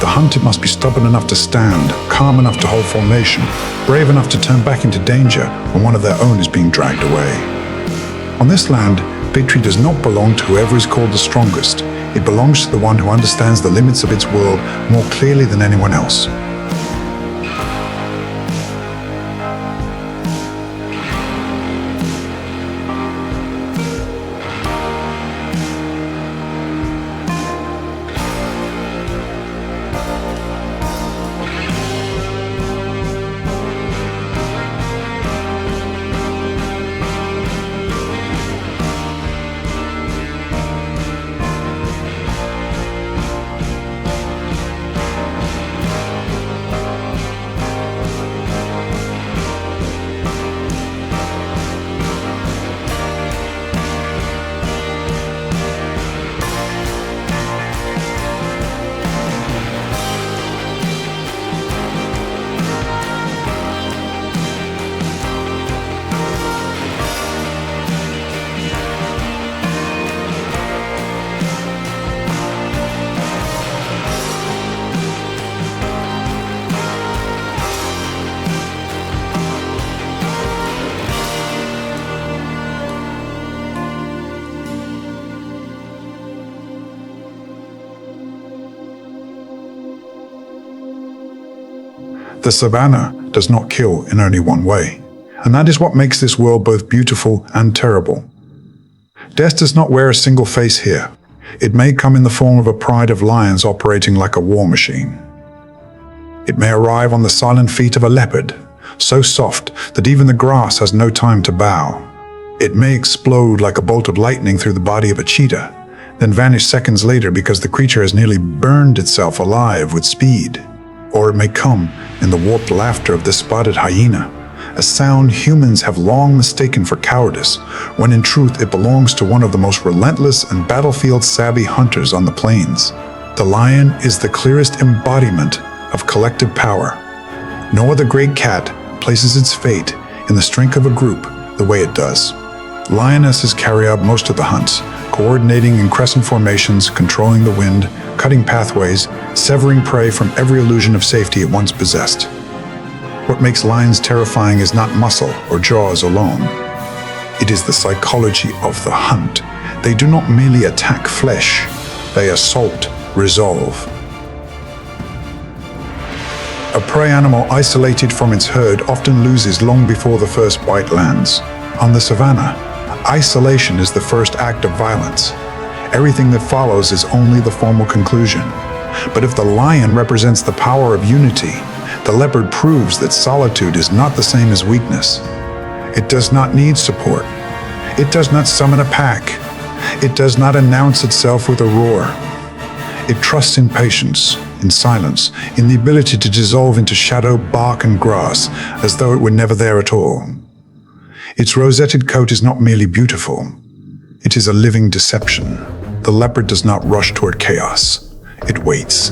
The hunted must be stubborn enough to stand, calm enough to hold formation, brave enough to turn back into danger when one of their own is being dragged away. On this land, victory does not belong to whoever is called the strongest. It belongs to the one who understands the limits of its world more clearly than anyone else. The savannah does not kill in only one way, and that is what makes this world both beautiful and terrible. Death does not wear a single face here. It may come in the form of a pride of lions operating like a war machine. It may arrive on the silent feet of a leopard, so soft that even the grass has no time to bow. It may explode like a bolt of lightning through the body of a cheetah, then vanish seconds later because the creature has nearly burned itself alive with speed. Or it may come in the warped laughter of the spotted hyena, a sound humans have long mistaken for cowardice, when in truth it belongs to one of the most relentless and battlefield-savvy hunters on the plains. The lion is the clearest embodiment of collective power. No other great cat places its fate in the strength of a group the way it does. Lionesses carry out most of the hunts, coordinating in crescent formations, controlling the wind, cutting pathways, severing prey from every illusion of safety it once possessed. What makes lions terrifying is not muscle or jaws alone. It is the psychology of the hunt. They do not merely attack flesh, they assault resolve. A prey animal isolated from its herd often loses long before the first bite lands. On the savannah, isolation is the first act of violence. Everything that follows is only the formal conclusion. But if the lion represents the power of unity, the leopard proves that solitude is not the same as weakness. It does not need support. It does not summon a pack. It does not announce itself with a roar. It trusts in patience, in silence, in the ability to dissolve into shadow, bark, and grass, as though it were never there at all. Its rosetted coat is not merely beautiful. It is a living deception. The leopard does not rush toward chaos. It waits.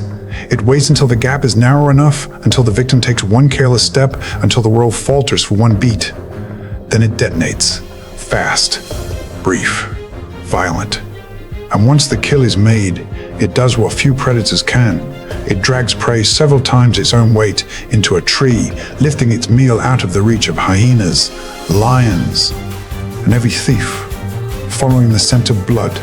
It waits until the gap is narrow enough, until the victim takes one careless step, until the world falters for one beat. Then it detonates. Fast, brief, violent. And once the kill is made, it does what few predators can. It drags prey several times its own weight into a tree, lifting its meal out of the reach of hyenas, lions, and every thief, following the scent of blood.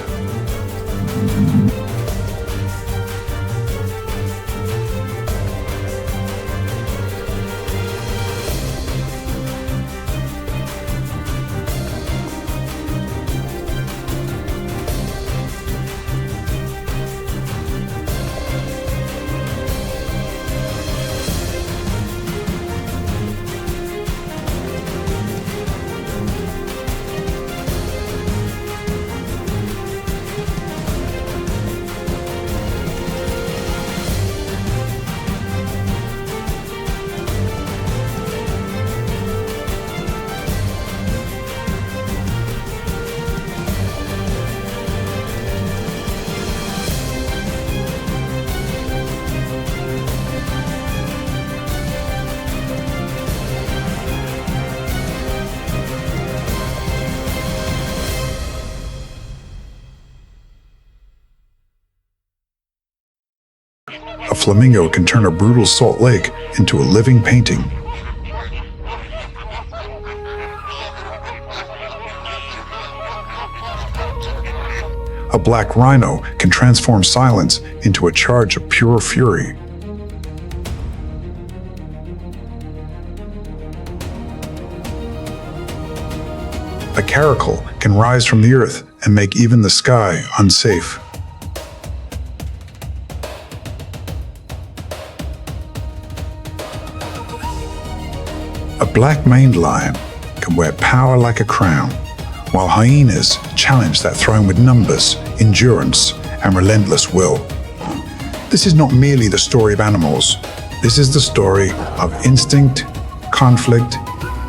A flamingo can turn a brutal salt lake into a living painting. A black rhino can transform silence into a charge of pure fury. A caracal can rise from the earth and make even the sky unsafe. A black-maned lion can wear power like a crown, while hyenas challenge that throne with numbers, endurance, and relentless will. This is not merely the story of animals. This is the story of instinct, conflict,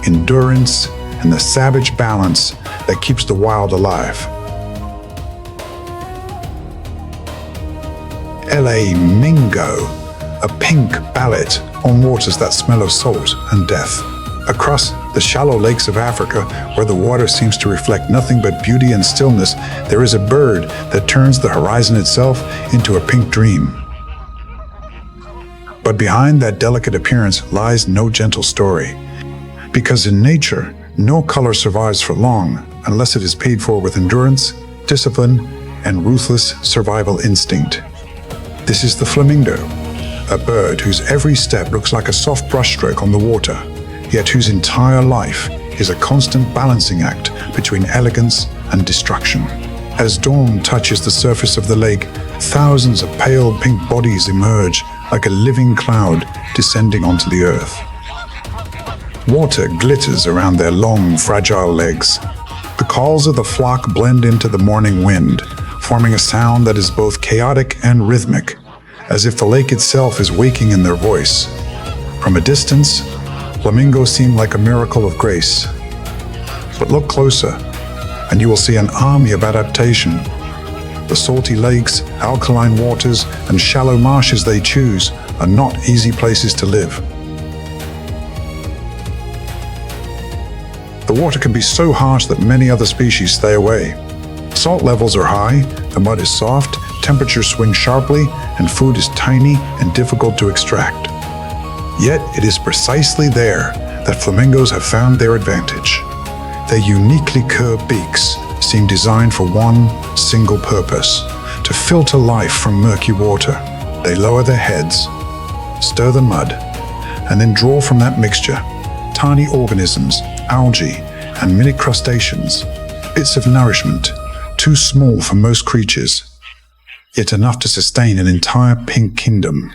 endurance, and the savage balance that keeps the wild alive. L.A. Mingo, a pink ballet on waters that smell of salt and death. Across the shallow lakes of Africa, where the water seems to reflect nothing but beauty and stillness, there is a bird that turns the horizon itself into a pink dream. But behind that delicate appearance lies no gentle story. Because in nature, no color survives for long unless it is paid for with endurance, discipline, and ruthless survival instinct. This is the flamingo, a bird whose every step looks like a soft brushstroke on the water, yet whose entire life is a constant balancing act between elegance and destruction. As dawn touches the surface of the lake, thousands of pale pink bodies emerge like a living cloud descending onto the earth. Water glitters around their long, fragile legs. The calls of the flock blend into the morning wind, forming a sound that is both chaotic and rhythmic, as if the lake itself is waking in their voice. From a distance, flamingos seem like a miracle of grace. But look closer, and you will see an army of adaptation. The salty lakes, alkaline waters, and shallow marshes they choose are not easy places to live. The water can be so harsh that many other species stay away. Salt levels are high, the mud is soft, temperatures swing sharply, and food is tiny and difficult to extract. Yet it is precisely there that flamingos have found their advantage. Their uniquely curved beaks seem designed for one single purpose: to filter life from murky water. They lower their heads, stir the mud, and then draw from that mixture tiny organisms, algae, and mini crustaceans, bits of nourishment, too small for most creatures, yet enough to sustain an entire pink kingdom.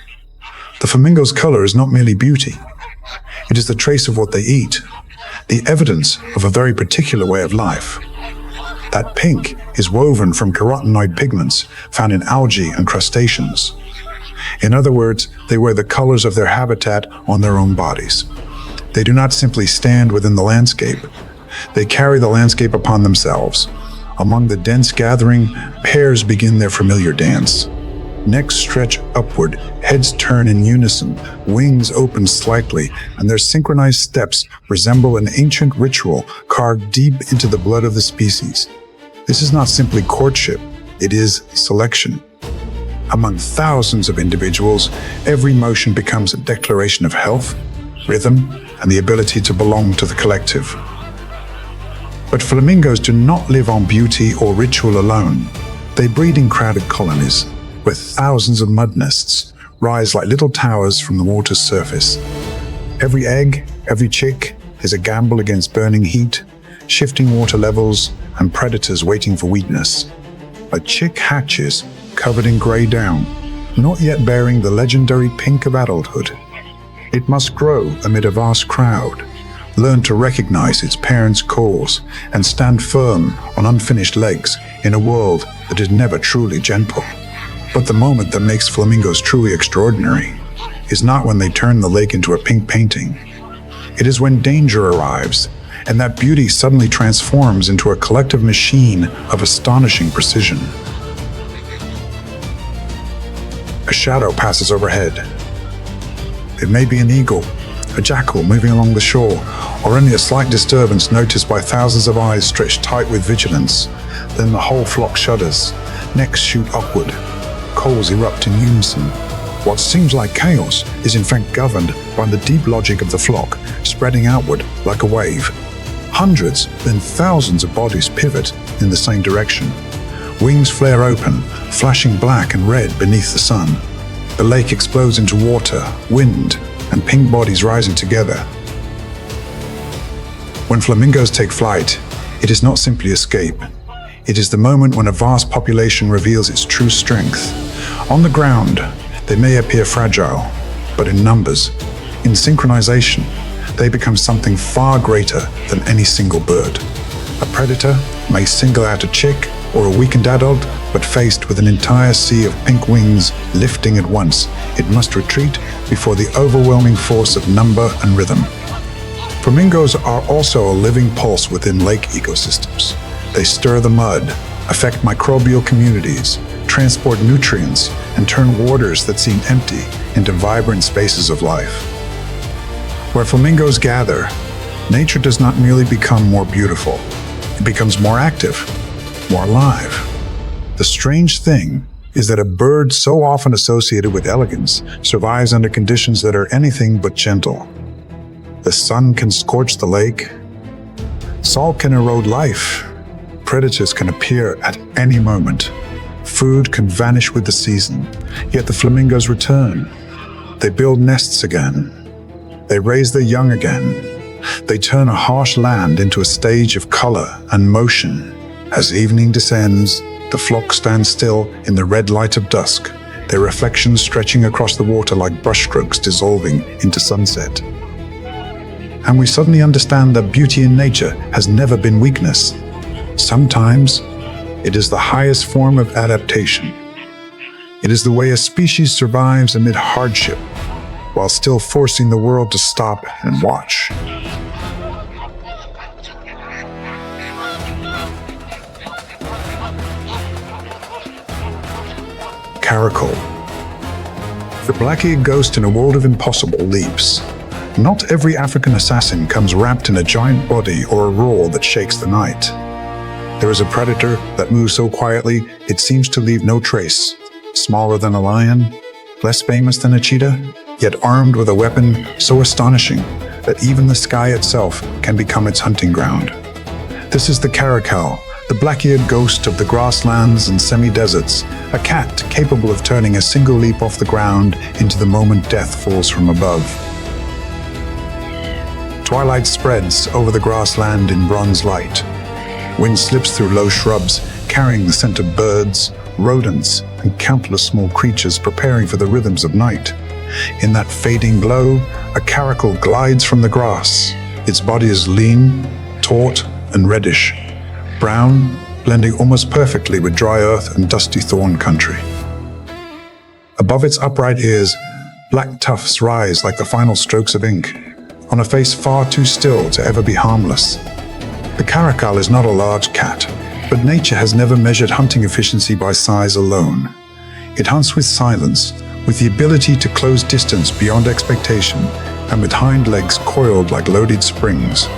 The flamingo's color is not merely beauty. It is the trace of what they eat, the evidence of a very particular way of life. That pink is woven from carotenoid pigments found in algae and crustaceans. In other words, they wear the colors of their habitat on their own bodies. They do not simply stand within the landscape. They carry the landscape upon themselves. Among the dense gathering, pairs begin their familiar dance. Necks stretch upward, heads turn in unison, wings open slightly, and their synchronized steps resemble an ancient ritual carved deep into the blood of the species. This is not simply courtship, it is selection. Among thousands of individuals, every motion becomes a declaration of health, rhythm, and the ability to belong to the collective. But flamingos do not live on beauty or ritual alone. They breed in crowded colonies, where thousands of mud nests rise like little towers from the water's surface. Every egg, every chick is a gamble against burning heat, shifting water levels, and predators waiting for weakness. A chick hatches, covered in gray down, not yet bearing the legendary pink of adulthood. It must grow amid a vast crowd, learn to recognize its parents' calls, and stand firm on unfinished legs in a world that is never truly gentle. But the moment that makes flamingos truly extraordinary is not when they turn the lake into a pink painting. It is when danger arrives, and that beauty suddenly transforms into a collective machine of astonishing precision. A shadow passes overhead. It may be an eagle, a jackal moving along the shore, or only a slight disturbance noticed by thousands of eyes stretched tight with vigilance. Then the whole flock shudders, necks shoot upward, coals erupt in unison. What seems like chaos is in fact governed by the deep logic of the flock, spreading outward like a wave. Hundreds, then thousands of bodies pivot in the same direction. Wings flare open, flashing black and red beneath the sun. The lake explodes into water, wind, and pink bodies rising together. When flamingos take flight, it is not simply escape. It is the moment when a vast population reveals its true strength. On the ground, they may appear fragile, but in numbers, in synchronization, they become something far greater than any single bird. A predator may single out a chick or a weakened adult, but faced with an entire sea of pink wings lifting at once, it must retreat before the overwhelming force of number and rhythm. Flamingos are also a living pulse within lake ecosystems. They stir the mud, affect microbial communities, transport nutrients, and turn waters that seem empty into vibrant spaces of life. Where flamingos gather, nature does not merely become more beautiful, it becomes more active, more alive. The strange thing is that a bird so often associated with elegance survives under conditions that are anything but gentle. The sun can scorch the lake, salt can erode life, predators can appear at any moment, food can vanish with the season, yet the flamingos return. They build nests again. They raise their young again. They turn a harsh land into a stage of color and motion. As evening descends, the flock stands still in the red light of dusk, their reflections stretching across the water like brushstrokes dissolving into sunset. And we suddenly understand that beauty in nature has never been weakness. Sometimes, it is the highest form of adaptation. It is the way a species survives amid hardship, while still forcing the world to stop and watch. Caracal. The black-eared ghost in a world of impossible leaps. Not every African assassin comes wrapped in a giant body or a roar that shakes the night. There is a predator that moves so quietly it seems to leave no trace. Smaller than a lion, less famous than a cheetah, yet armed with a weapon so astonishing that even the sky itself can become its hunting ground. This is the caracal, the black-eared ghost of the grasslands and semi-deserts, a cat capable of turning a single leap off the ground into the moment death falls from above. Twilight spreads over the grassland in bronze light. Wind slips through low shrubs, carrying the scent of birds, rodents, and countless small creatures preparing for the rhythms of night. In that fading glow, a caracal glides from the grass. Its body is lean, taut, and reddish, brown, blending almost perfectly with dry earth and dusty thorn country. Above its upright ears, black tufts rise like the final strokes of ink, on a face far too still to ever be harmless. The caracal is not a large cat, but nature has never measured hunting efficiency by size alone. It hunts with silence, with the ability to close distance beyond expectation, and with hind legs coiled like loaded springs.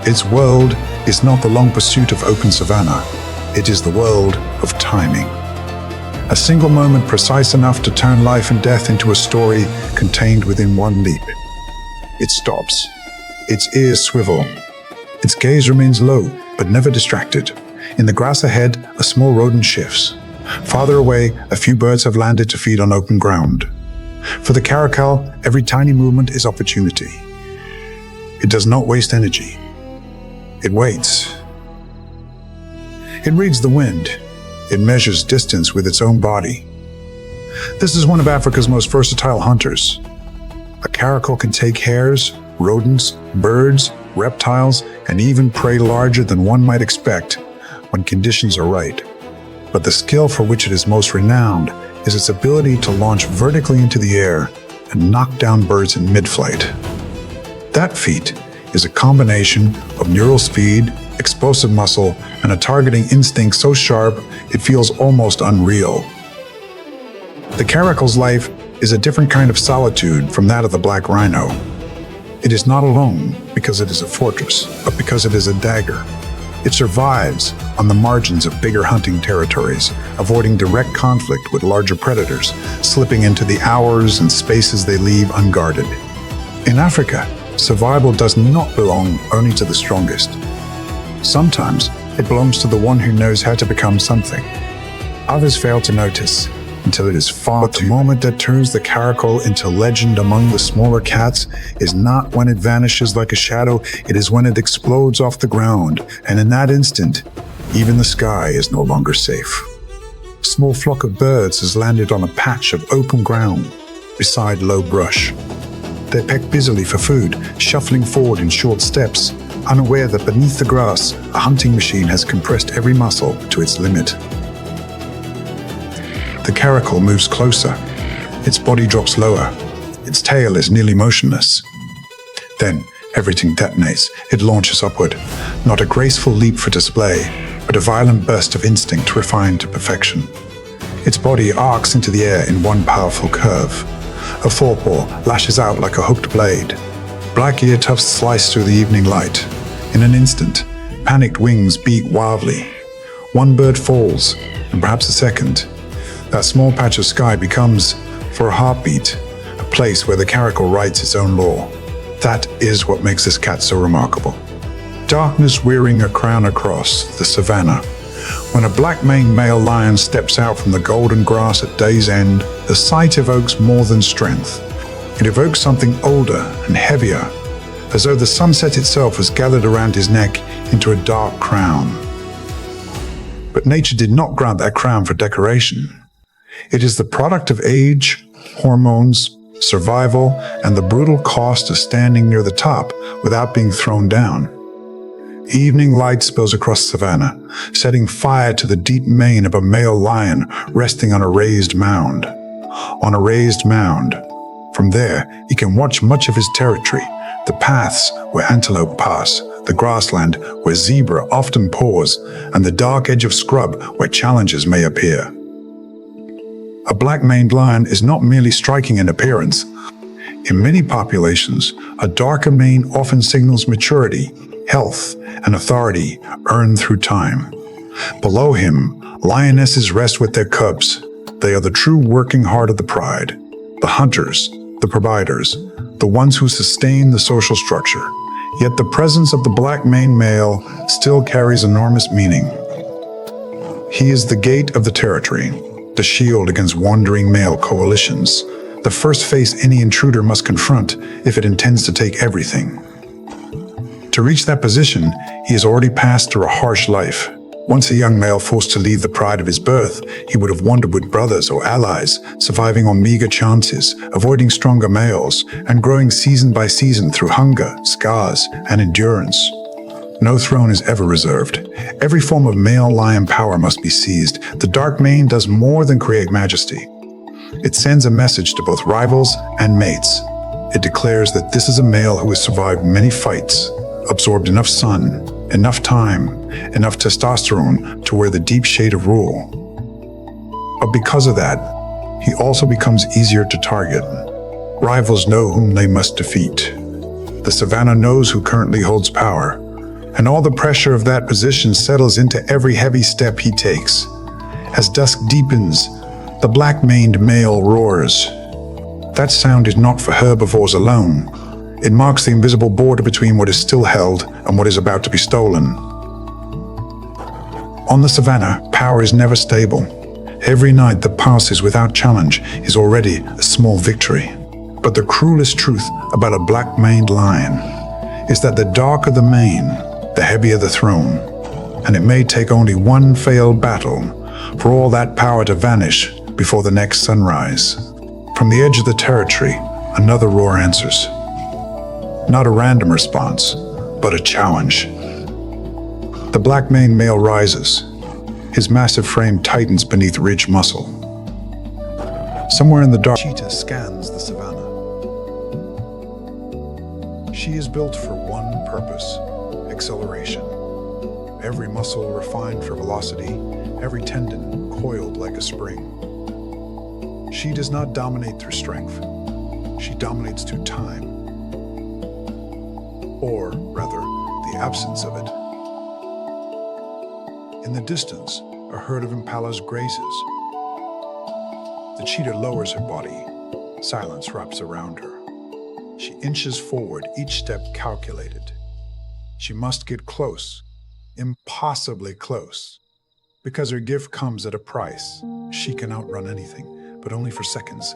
Its world is not the long pursuit of open savanna. It is the world of timing. A single moment precise enough to turn life and death into a story contained within one leap. It stops. Its ears swivel. Its gaze remains low, but never distracted. In the grass ahead, a small rodent shifts. Farther away, a few birds have landed to feed on open ground. For the caracal, every tiny movement is opportunity. It does not waste energy. It waits. It reads the wind. It measures distance with its own body. This is one of Africa's most versatile hunters. A caracal can take hares, rodents, birds, reptiles, and even prey larger than one might expect when conditions are right. But the skill for which it is most renowned is its ability to launch vertically into the air and knock down birds in mid-flight. That feat is a combination of neural speed, explosive muscle, and a targeting instinct so sharp it feels almost unreal. The caracal's life is a different kind of solitude from that of the black rhino. It is not alone because it is a fortress, but because it is a dagger. It survives on the margins of bigger hunting territories, avoiding direct conflict with larger predators, slipping into the hours and spaces they leave unguarded. In Africa, survival does not belong only to the strongest. Sometimes it belongs to the one who knows how to become something. Others fail to notice until it is far too late. The moment that turns the caracal into legend among the smaller cats is not when it vanishes like a shadow, it is when it explodes off the ground, and in that instant, even the sky is no longer safe. A small flock of birds has landed on a patch of open ground beside low brush. They peck busily for food, shuffling forward in short steps, unaware that beneath the grass, a hunting machine has compressed every muscle to its limit. The caracal moves closer. Its body drops lower. Its tail is nearly motionless. Then, everything detonates. It launches upward. Not a graceful leap for display, but a violent burst of instinct refined to perfection. Its body arcs into the air in one powerful curve. A forepaw lashes out like a hooked blade. Black ear tufts slice through the evening light. In an instant, panicked wings beat wildly. One bird falls, and perhaps a second. That small patch of sky becomes, for a heartbeat, a place where the caracal writes its own law. That is what makes this cat so remarkable. Darkness wearing a crown across the savannah. When a black-maned male lion steps out from the golden grass at day's end, the sight evokes more than strength. It evokes something older and heavier, as though the sunset itself has gathered around his neck into a dark crown. But nature did not grant that crown for decoration. It is the product of age, hormones, survival, and the brutal cost of standing near the top without being thrown down. Evening light spills across savannah, setting fire to the deep mane of a male lion resting on a raised mound. On a raised mound. From there, he can watch much of his territory, the paths where antelope pass, the grassland where zebra often pause, and the dark edge of scrub where challenges may appear. A black-maned lion is not merely striking in appearance. In many populations, a darker mane often signals maturity, health, and authority earned through time. Below him, lionesses rest with their cubs. They are the true working heart of the pride, the hunters, the providers, the ones who sustain the social structure. Yet the presence of the black-maned male still carries enormous meaning. He is the gate of the territory, the shield against wandering male coalitions, the first face any intruder must confront if it intends to take everything. To reach that position, he has already passed through a harsh life. Once a young male forced to leave the pride of his birth, he would have wandered with brothers or allies, surviving on meager chances, avoiding stronger males, and growing season by season through hunger, scars, and endurance. No throne is ever reserved. Every form of male lion power must be seized. The dark mane does more than create majesty. It sends a message to both rivals and mates. It declares that this is a male who has survived many fights, absorbed enough sun, enough time, enough testosterone to wear the deep shade of rule. But because of that, he also becomes easier to target. Rivals know whom they must defeat. The savannah knows who currently holds power, and all the pressure of that position settles into every heavy step he takes. As dusk deepens, the black-maned male roars. That sound is not for herbivores alone. It marks the invisible border between what is still held and what is about to be stolen. On the savannah, power is never stable. Every night that passes without challenge is already a small victory. But the cruelest truth about a black-maned lion is that the darker the mane, the heavier the throne. And it may take only one failed battle for all that power to vanish before the next sunrise. From the edge of the territory, another roar answers. Not a random response, but a challenge. The black-maned male rises. His massive frame tightens beneath ridged muscle. Somewhere in the dark, cheetah scans the savannah. She is built for one purpose: acceleration. Every muscle refined for velocity, every tendon coiled like a spring. She does not dominate through strength. She dominates through time. Or, rather, the absence of it. In the distance, a herd of impalas grazes. The cheetah lowers her body. Silence wraps around her. She inches forward, each step calculated. She must get close, impossibly close. Because her gift comes at a price, she can outrun anything, but only for seconds.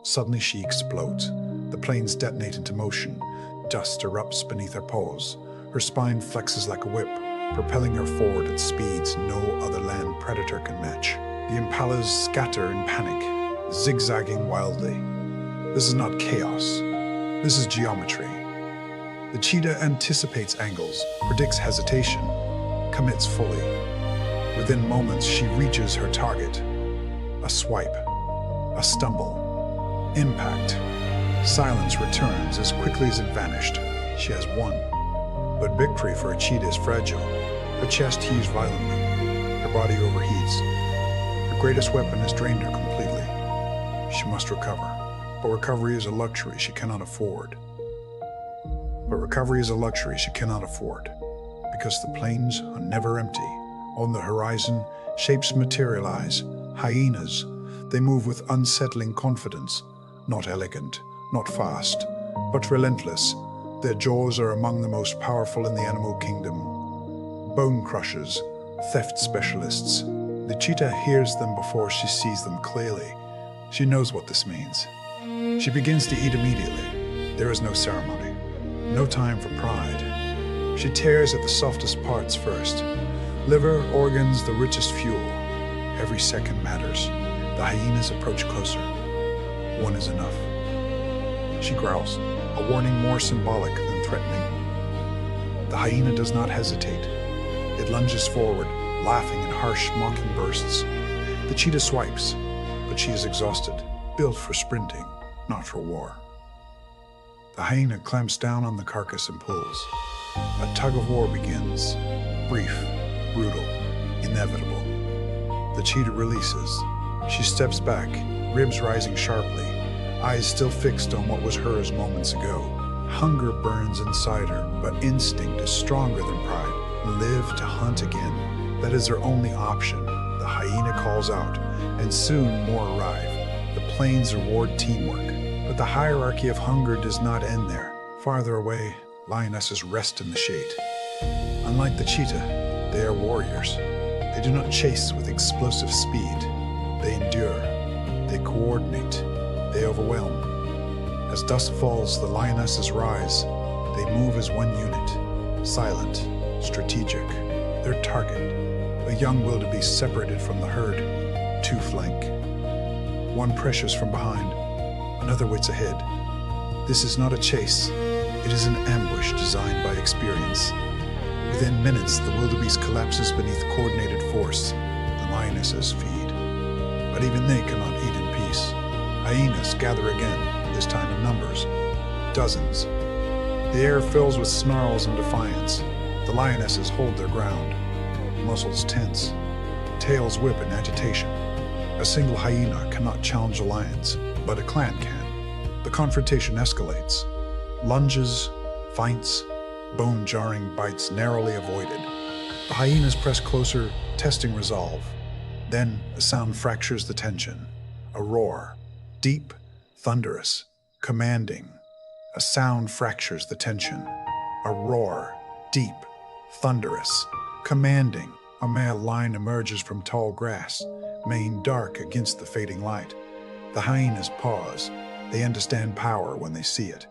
Suddenly she explodes. The planes detonate into motion. Dust erupts beneath her paws. Her spine flexes like a whip, propelling her forward at speeds no other land predator can match. The impalas scatter in panic, zigzagging wildly. This is not chaos. This is geometry. The cheetah anticipates angles, predicts hesitation, commits fully. Within moments, she reaches her target. A swipe, a stumble, impact. Silence returns as quickly as it vanished. She has won. But victory for a cheetah is fragile. Her chest heaves violently. Her body overheats. Her greatest weapon has drained her completely. She must recover. But recovery is a luxury she cannot afford. Because the plains are never empty. On the horizon, shapes materialize. Hyenas. They move with unsettling confidence. Not elegant, not fast, but relentless. Their jaws are among the most powerful in the animal kingdom. Bone crushers, theft specialists. The cheetah hears them before she sees them clearly. She knows what this means. She begins to eat immediately. There is no ceremony, no time for pride. She tears at the softest parts first. Liver, organs, the richest fuel. Every second matters. The hyenas approach closer. One is enough. She growls, a warning more symbolic than threatening. The hyena does not hesitate. It lunges forward, laughing in harsh, mocking bursts. The cheetah swipes, but she is exhausted, built for sprinting, not for war. The hyena clamps down on the carcass and pulls. A tug-of-war begins, brief, brutal, inevitable. The cheetah releases. She steps back, ribs rising sharply, eyes still fixed on what was hers moments ago. Hunger burns inside her, but instinct is stronger than pride. Live to hunt again. That is her only option. The hyena calls out, and soon more arrive. The plains reward teamwork, but the hierarchy of hunger does not end there. Farther away, lionesses rest in the shade. Unlike the cheetah, they are warriors. They do not chase with explosive speed. They endure. They coordinate. They overwhelm. As dusk falls, the lionesses rise. They move as one unit, silent, strategic. Their target, a young wildebeest separated from the herd, two flank. One pressures from behind, another waits ahead. This is not a chase. It is an ambush designed by experience. Within minutes, the wildebeest collapses beneath coordinated force. The lionesses feed. But even they cannot eat in peace. Hyenas gather again, this time in numbers. Dozens. The air fills with snarls and defiance. The lionesses hold their ground. Muscles tense. Tails whip in agitation. A single hyena cannot challenge the lions, but a clan can. The confrontation escalates. Lunges, fights, bone-jarring bites narrowly avoided. The hyenas press closer, testing resolve. Then a sound fractures the tension. A roar. Deep, thunderous, commanding. A sound fractures the tension. A roar. Deep, thunderous, commanding. A male lion emerges from tall grass, mane dark against the fading light. The hyenas pause. They understand power when they see it.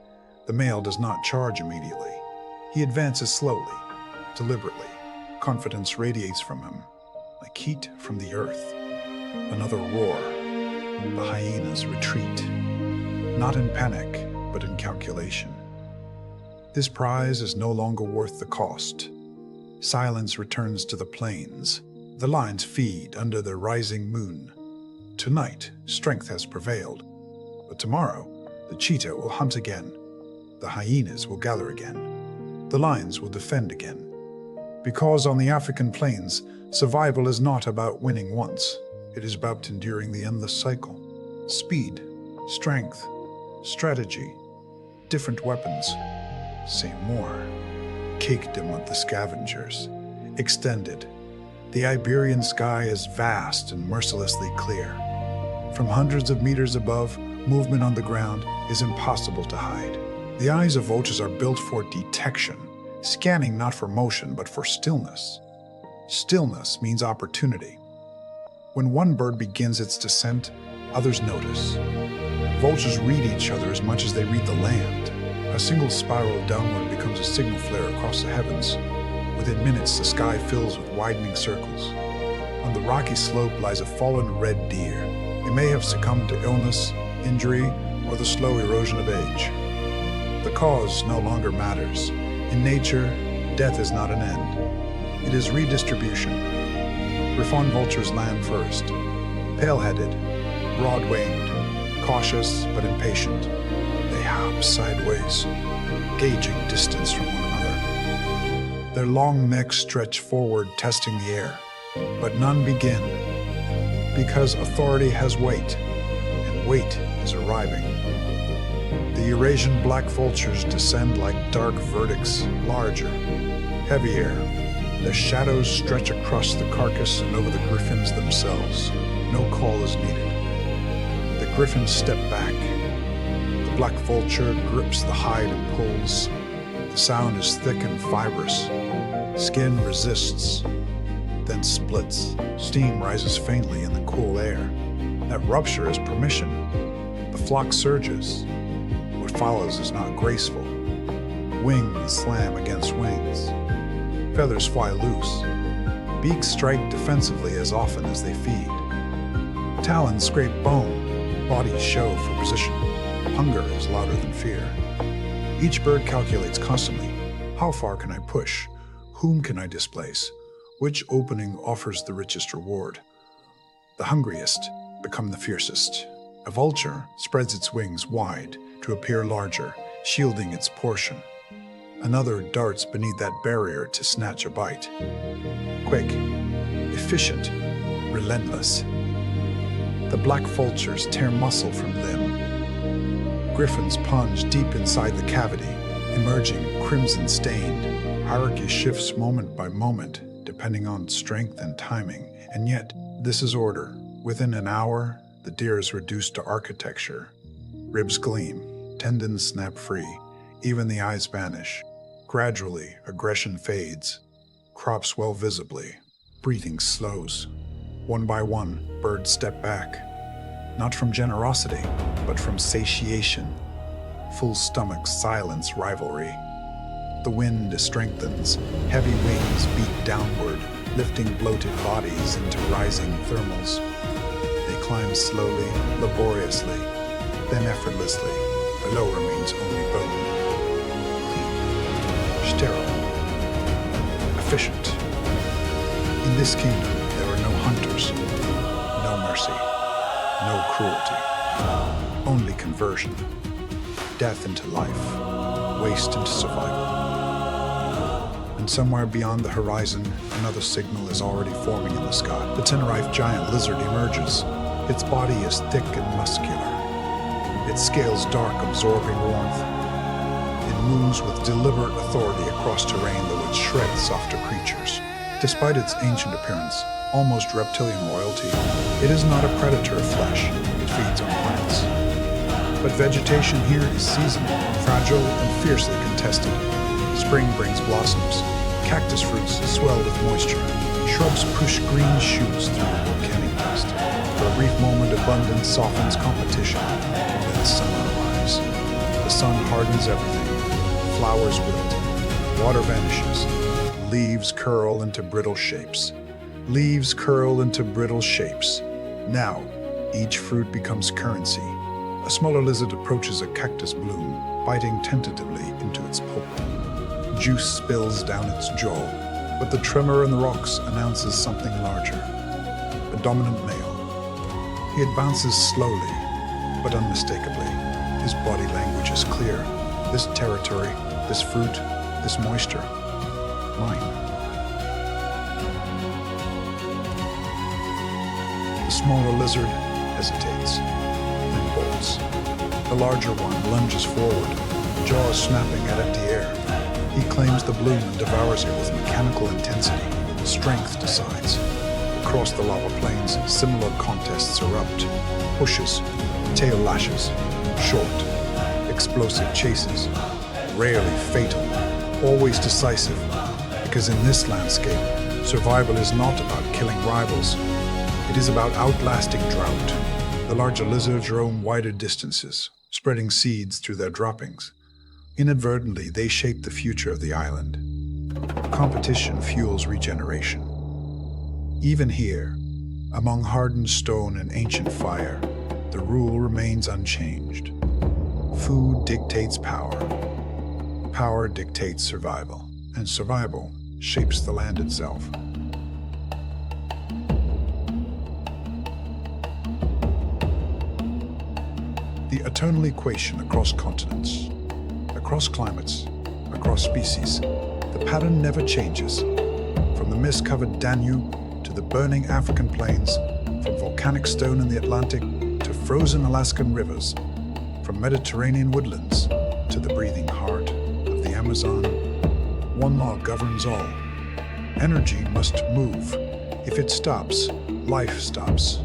The male does not charge immediately. He advances slowly, deliberately. Confidence radiates from him, like heat from the earth. Another roar. The hyenas retreat, not in panic, but in calculation. This prize is no longer worth the cost. Silence returns to the plains. The lions feed under the rising moon. Tonight, strength has prevailed. But tomorrow, the cheetah will hunt again. The hyenas will gather again. The lions will defend again. Because on the African plains, survival is not about winning once. It is about enduring the endless cycle. Speed, strength, strategy, different weapons. Say more. Cakedom of the scavengers. Extended. The Iberian sky is vast and mercilessly clear. From hundreds of meters above, movement on the ground is impossible to hide. The eyes of vultures are built for detection, scanning not for motion but for stillness. Stillness means opportunity. When one bird begins its descent, others notice. Vultures read each other as much as they read the land. A single spiral downward becomes a signal flare across the heavens. Within minutes, the sky fills with widening circles. On the rocky slope lies a fallen red deer. It may have succumbed to illness, injury, or the slow erosion of age. The cause no longer matters. In nature, death is not an end. It is redistribution. Griffon vultures land first. Pale-headed, broad-winged, cautious but impatient. They hop sideways, gauging distance from one another. Their long necks stretch forward, testing the air. But none begin, because authority has weight, and weight is arriving. The Eurasian black vultures descend like dark verdicts, larger, heavier. Their shadows stretch across the carcass and over the griffins themselves. No call is needed. The griffins step back. The black vulture grips the hide and pulls. The sound is thick and fibrous. Skin resists, then splits. Steam rises faintly in the cool air. That rupture is permission. The flock surges. What follows is not graceful. Wings slam against wings. Feathers fly loose. Beaks strike defensively as often as they feed. Talons scrape bone. Bodies show for position. Hunger is louder than fear. Each bird calculates constantly. How far can I push? Whom can I displace? Which opening offers the richest reward? The hungriest become the fiercest. A vulture spreads its wings wide to appear larger, shielding its portion. Another darts beneath that barrier to snatch a bite. Quick, efficient, relentless. The black vultures tear muscle from limb. Griffins plunge deep inside the cavity, emerging crimson-stained. Hierarchy shifts moment by moment, depending on strength and timing. And yet, this is order. Within an hour, the deer is reduced to architecture. Ribs gleam, tendons snap free, even the eyes vanish. Gradually, aggression fades. Crops swell visibly. Breathing slows. One by one, birds step back. Not from generosity, but from satiation. Full stomachs silence rivalry. The wind strengthens. Heavy wings beat downward, lifting bloated bodies into rising thermals. They climb slowly, laboriously, then effortlessly. Below remains only bone. Clean, sterile, efficient. In this kingdom, there are no hunters, no mercy, no cruelty, only conversion. Death into life, waste into survival. And somewhere beyond the horizon, another signal is already forming in the sky. The Tenerife giant lizard emerges. Its body is thick and muscular. Its scales dark, absorbing warmth. It moves with deliberate authority across terrain that would shred softer creatures. Despite its ancient appearance, almost reptilian royalty, it is not a predator of flesh. It feeds on plants. But vegetation here is seasonal, fragile, and fiercely contested. Spring brings blossoms. Cactus fruits swell with moisture. Shrubs push green shoots through volcanic dust. For a brief moment, abundance softens competition. Then summer arrives. The sun hardens everything. Flowers wilt. Water vanishes. Leaves curl into brittle shapes. Leaves curl into brittle shapes. Now, each fruit becomes currency. A smaller lizard approaches a cactus bloom, biting tentatively into its pulp. Juice spills down its jaw, but the tremor in the rocks announces something larger. A dominant male. He advances slowly, but unmistakably. His body language is clear. This territory, this fruit, this moisture, mine. The smaller lizard hesitates, then bolts. The larger one lunges forward, jaws snapping at empty air. He claims the bloom and devours it with mechanical intensity. Strength decides. Across the lava plains, similar contests erupt. Pushes, tail lashes, short, explosive chases. Rarely fatal, always decisive. Because in this landscape, survival is not about killing rivals. It is about outlasting drought. The larger lizards roam wider distances, spreading seeds through their droppings. Inadvertently, they shape the future of the island. Competition fuels regeneration. Even here, among hardened stone and ancient fire, the rule remains unchanged. Food dictates power. Power dictates survival, and survival shapes the land itself. The eternal equation across continents, across climates, across species, the pattern never changes. From the mist-covered Danube to the burning African plains, from volcanic stone in the Atlantic to frozen Alaskan rivers, from Mediterranean woodlands to the breathing heart of the Amazon, one law governs all. Energy must move. If it stops, life stops.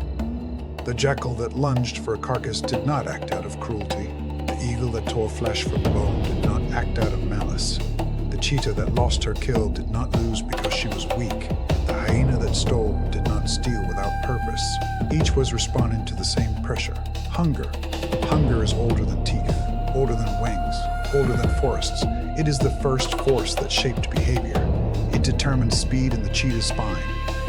The jackal that lunged for a carcass did not act out of cruelty. The eagle that tore flesh from bone did not act out of malice. The cheetah that lost her kill did not lose because she was weak. The hyena that stole did not steal without purpose. Each was responding to the same pressure. Hunger. Hunger is older than teeth, older than wings, older than forests. It is the first force that shaped behavior. It determined speed in the cheetah's spine,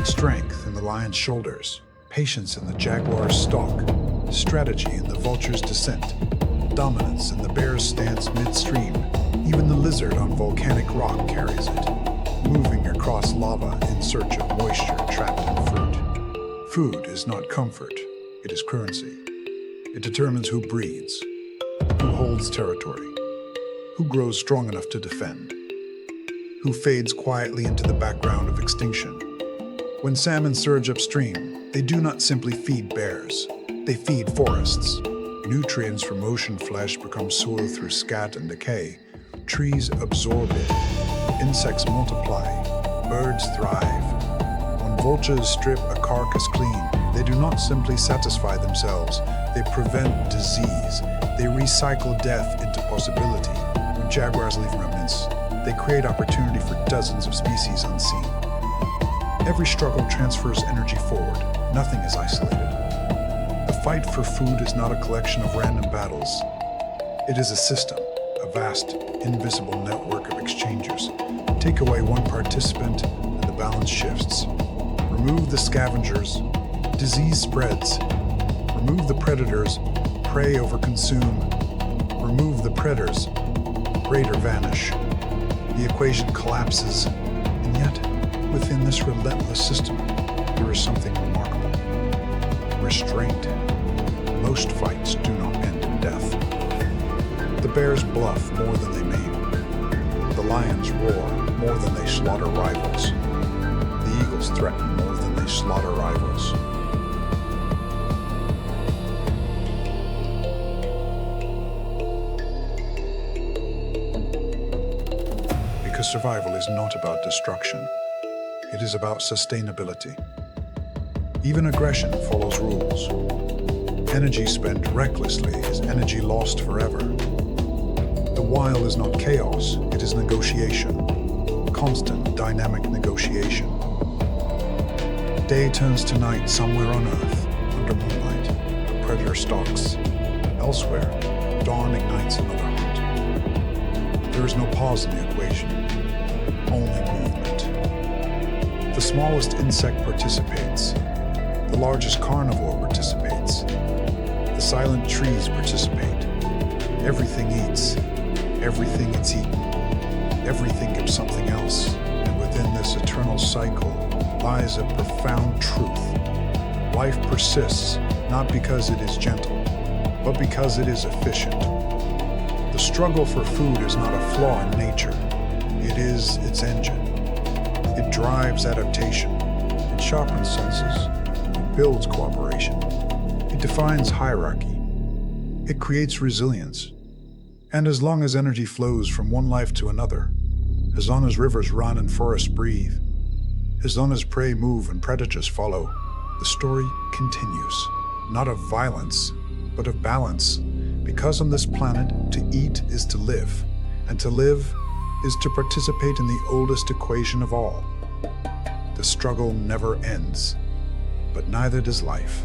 strength in the lion's shoulders, patience in the jaguar's stalk, strategy in the vulture's descent, dominance in the bear's stance midstream. Even the lizard on volcanic rock carries it, moving across lava in search of moisture trapped in fruit. Food is not comfort, it is currency. It determines who breeds, who holds territory, who grows strong enough to defend, who fades quietly into the background of extinction. When salmon surge upstream, they do not simply feed bears, they feed forests. Nutrients from ocean flesh become soil through scat and decay. Trees absorb it. Insects multiply. Birds thrive. When vultures strip a carcass clean, they do not simply satisfy themselves, They prevent disease. They recycle death into possibility. When jaguars leave remnants, they create opportunity for dozens of species unseen. Every struggle transfers energy forward. Nothing is isolated. The fight for food is not a collection of random battles. It is a system, a vast, invisible network of exchangers. Take away one participant, and the balance shifts. Remove the scavengers, disease spreads. Remove the predators, prey overconsume. Remove the predators, greater vanish. The equation collapses, and yet, within this relentless system, there is something remarkable. Restraint. Most fights do not end in death. The bears bluff more than they maim. The lions roar more than they slaughter rivals. The eagles threaten more than they slaughter rivals. Because survival is not about destruction. It is about sustainability. Even aggression follows rules. Energy spent recklessly is energy lost forever. The wild is not chaos, it is negotiation. Constant, dynamic negotiation. Day turns to night somewhere on Earth, under moonlight. The predator stalks. Elsewhere, dawn ignites another hunt. There is no pause in the equation, only movement. The smallest insect participates. The largest carnivore participates. The silent trees participate. Everything eats. Everything it's eaten. Everything gives something else. And within this eternal cycle lies a profound truth. Life persists not because it is gentle, but because it is efficient. The struggle for food is not a flaw in nature. It is its engine. It drives adaptation. It sharpens senses. It builds cooperation. It defines hierarchy. It creates resilience. And as long as energy flows from one life to another, as long as rivers run and forests breathe, as long as prey move and predators follow, the story continues, not of violence, but of balance. Because on this planet, to eat is to live, and to live is to participate in the oldest equation of all. The struggle never ends, but neither does life.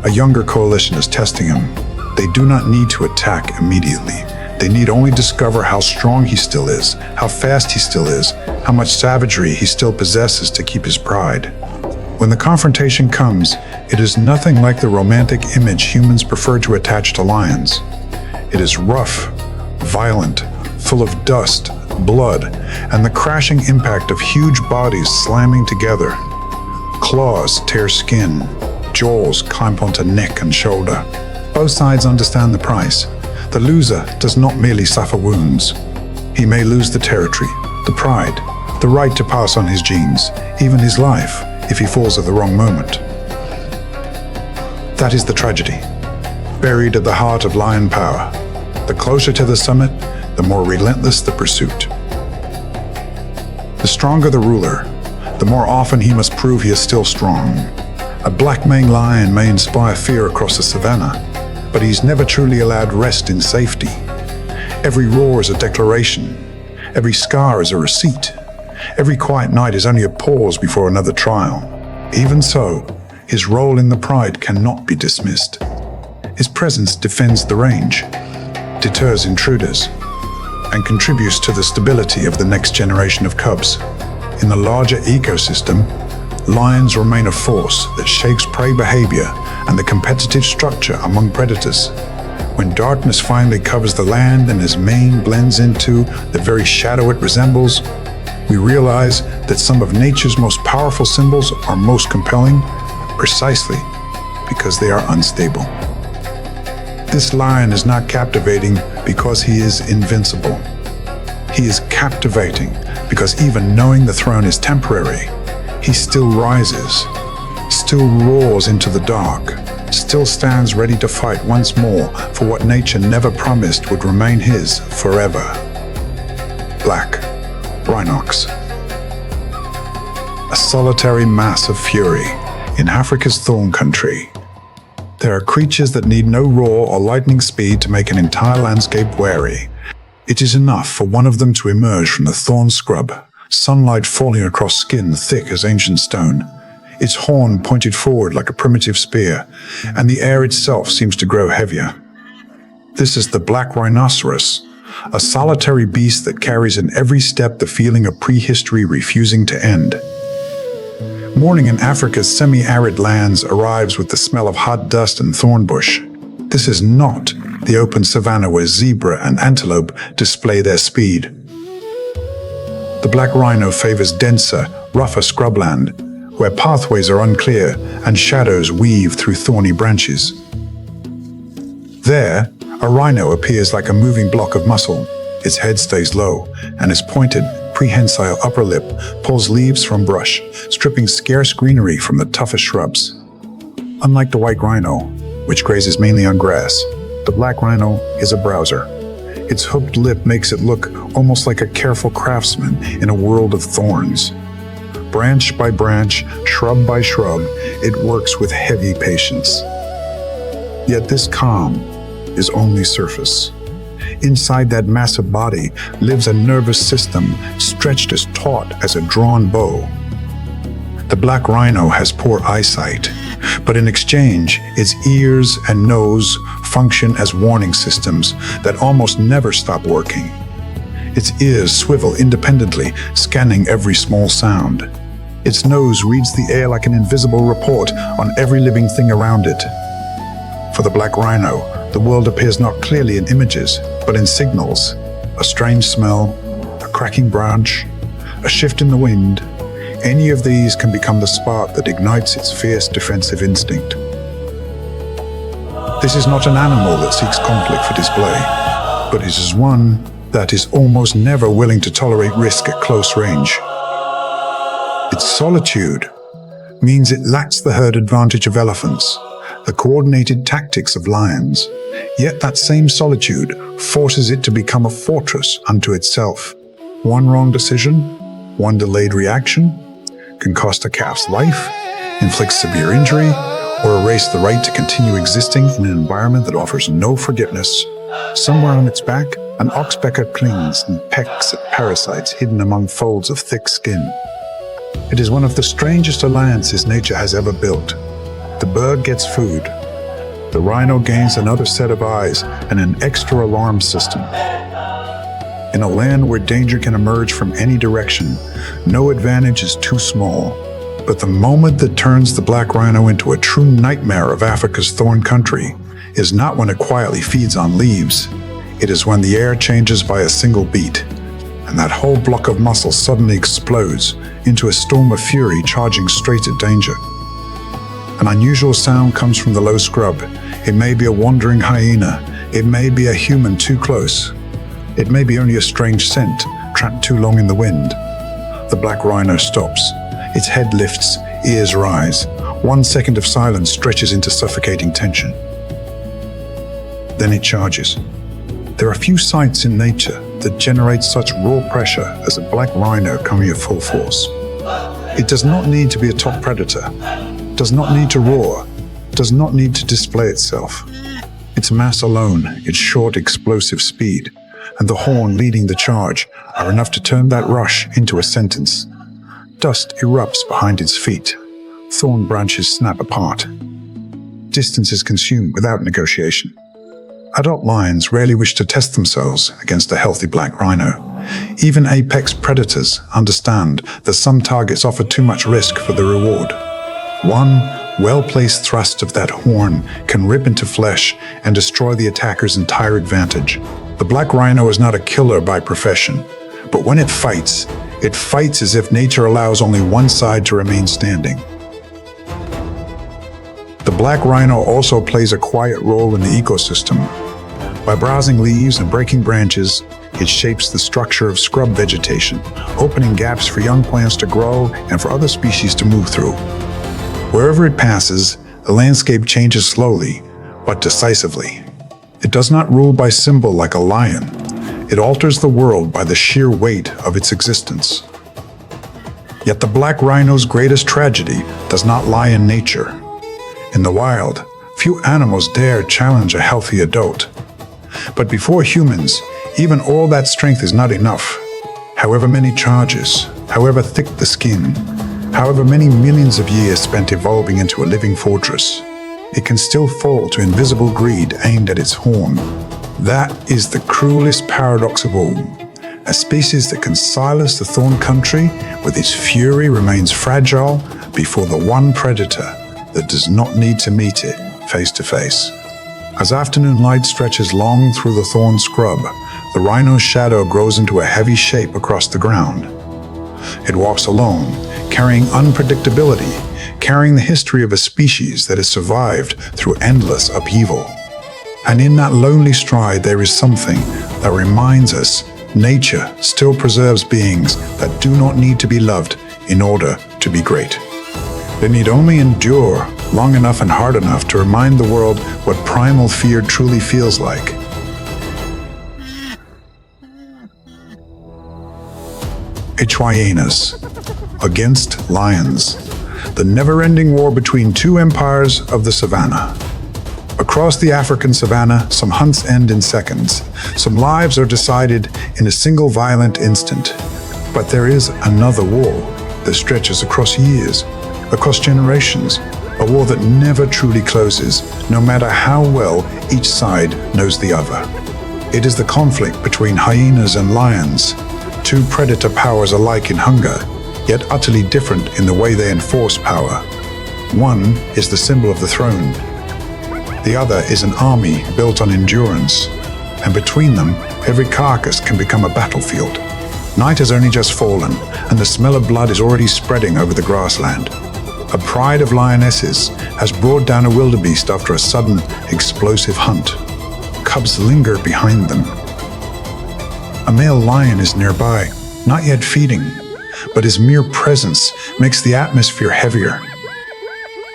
A younger coalition is testing him. They do not need to attack immediately. They need only discover how strong he still is, how fast he still is, how much savagery he still possesses to keep his pride. When the confrontation comes, it is nothing like the romantic image humans prefer to attach to lions. It is rough, violent, full of dust, blood, and the crashing impact of huge bodies slamming together. Claws tear skin. Jaws climb onto neck and shoulder. Both sides understand the price. The loser does not merely suffer wounds. He may lose the territory, the pride, the right to pass on his genes, even his life, if he falls at the wrong moment. That is the tragedy, buried at the heart of lion power. The closer to the summit, the more relentless the pursuit. The stronger the ruler, the more often he must prove he is still strong. A black maned lion may inspire fear across the savannah, but he's never truly allowed rest in safety. Every roar is a declaration. Every scar is a receipt. Every quiet night is only a pause before another trial. Even so, His role in the pride cannot be dismissed. His presence defends the range, deters intruders, and contributes to the stability of the next generation of cubs. In the larger ecosystem, lions remain a force that shapes prey behavior and the competitive structure among predators. When darkness finally covers the land and his mane blends into the very shadow it resembles, we realize that some of nature's most powerful symbols are most compelling precisely because they are unstable. This lion is not captivating because he is invincible. He is captivating because even knowing the throne is temporary, he still rises, still roars into the dark, still stands ready to fight once more for what nature never promised would remain his forever. Black Rhinox. A solitary mass of fury in Africa's thorn country. There are creatures that need no roar or lightning speed to make an entire landscape wary. It is enough for one of them to emerge from the thorn scrub, sunlight falling across skin thick as ancient stone, its horn pointed forward like a primitive spear, and the air itself seems to grow heavier. This is the black rhinoceros, a solitary beast that carries in every step the feeling of prehistory refusing to end. Morning in Africa's semi-arid lands arrives with the smell of hot dust and thorn bush. This is not the open savanna where zebra and antelope display their speed. The black rhino favors denser, rougher scrubland, where pathways are unclear and shadows weave through thorny branches. There, a rhino appears like a moving block of muscle. Its head stays low, and its pointed, prehensile upper lip pulls leaves from brush, stripping scarce greenery from the toughest shrubs. Unlike the white rhino, which grazes mainly on grass, the black rhino is a browser. Its hooked lip makes it look almost like a careful craftsman in a world of thorns. Branch by branch, shrub by shrub, it works with heavy patience. Yet this calm is only surface. Inside that massive body lives a nervous system stretched as taut as a drawn bow. The black rhino has poor eyesight, but in exchange, its ears and nose function as warning systems that almost never stop working. Its ears swivel independently, scanning every small sound. Its nose reads the air like an invisible report on every living thing around it. For the black rhino, the world appears not clearly in images, but in signals. A strange smell, a cracking branch, a shift in the wind. Any of these can become the spark that ignites its fierce defensive instinct. This is not an animal that seeks conflict for display, but it is one that is almost never willing to tolerate risk at close range. Its solitude means it lacks the herd advantage of elephants, the coordinated tactics of lions, yet that same solitude forces it to become a fortress unto itself. One wrong decision, one delayed reaction, can cost a calf's life, inflict severe injury, or erase the right to continue existing in an environment that offers no forgiveness. Somewhere on its back, an oxpecker clings and pecks at parasites hidden among folds of thick skin. It is one of the strangest alliances nature has ever built. The bird gets food. The rhino gains another set of eyes and an extra alarm system. In a land where danger can emerge from any direction, no advantage is too small. But the moment that turns the black rhino into a true nightmare of Africa's thorn country is not when it quietly feeds on leaves. It is when the air changes by a single beat, and that whole block of muscle suddenly explodes into a storm of fury charging straight at danger. An unusual sound comes from the low scrub. It may be a wandering hyena. It may be a human too close. It may be only a strange scent, trapped too long in the wind. The black rhino stops. Its head lifts, ears rise. 1 second of silence stretches into suffocating tension. Then it charges. There are few sights in nature that generate such raw pressure as a black rhino coming at full force. It does not need to be a top predator, does not need to roar, does not need to display itself. Its mass alone, its short explosive speed, and the horn leading the charge are enough to turn that rush into a sentence. Dust erupts behind its feet. Thorn branches snap apart. Distance is consumed without negotiation. Adult lions rarely wish to test themselves against a healthy black rhino. Even apex predators understand that some targets offer too much risk for the reward. One well-placed thrust of that horn can rip into flesh and destroy the attacker's entire advantage. The black rhino is not a killer by profession, but when it fights as if nature allows only one side to remain standing. The black rhino also plays a quiet role in the ecosystem. By browsing leaves and breaking branches, it shapes the structure of scrub vegetation, opening gaps for young plants to grow and for other species to move through. Wherever it passes, the landscape changes slowly, but decisively. It does not rule by symbol like a lion. It alters the world by the sheer weight of its existence. Yet the black rhino's greatest tragedy does not lie in nature. In the wild, few animals dare challenge a healthy adult. But before humans, even all that strength is not enough. However many charges, however thick the skin, however many millions of years spent evolving into a living fortress, it can still fall to invisible greed aimed at its horn. That is the cruelest paradox of all. A species that can silence the thorn country with its fury remains fragile before the one predator that does not need to meet it face to face. As afternoon light stretches long through the thorn scrub, the rhino's shadow grows into a heavy shape across the ground. It walks alone, carrying unpredictability, carrying the history of a species that has survived through endless upheaval. And in that lonely stride, there is something that reminds us nature still preserves beings that do not need to be loved in order to be great. They need only endure long enough and hard enough to remind the world what primal fear truly feels like. Hyenas against lions. The never-ending war between two empires of the savannah. Across the African savannah, some hunts end in seconds. Some lives are decided in a single violent instant. But there is another war that stretches across years, across generations, a war that never truly closes, no matter how well each side knows the other. It is the conflict between hyenas and lions, two predator powers alike in hunger, yet utterly different in the way they enforce power. One is the symbol of the throne. The other is an army built on endurance. And between them, every carcass can become a battlefield. Night has only just fallen, and the smell of blood is already spreading over the grassland. A pride of lionesses has brought down a wildebeest after a sudden, explosive hunt. Cubs linger behind them. A male lion is nearby, not yet feeding, but his mere presence makes the atmosphere heavier.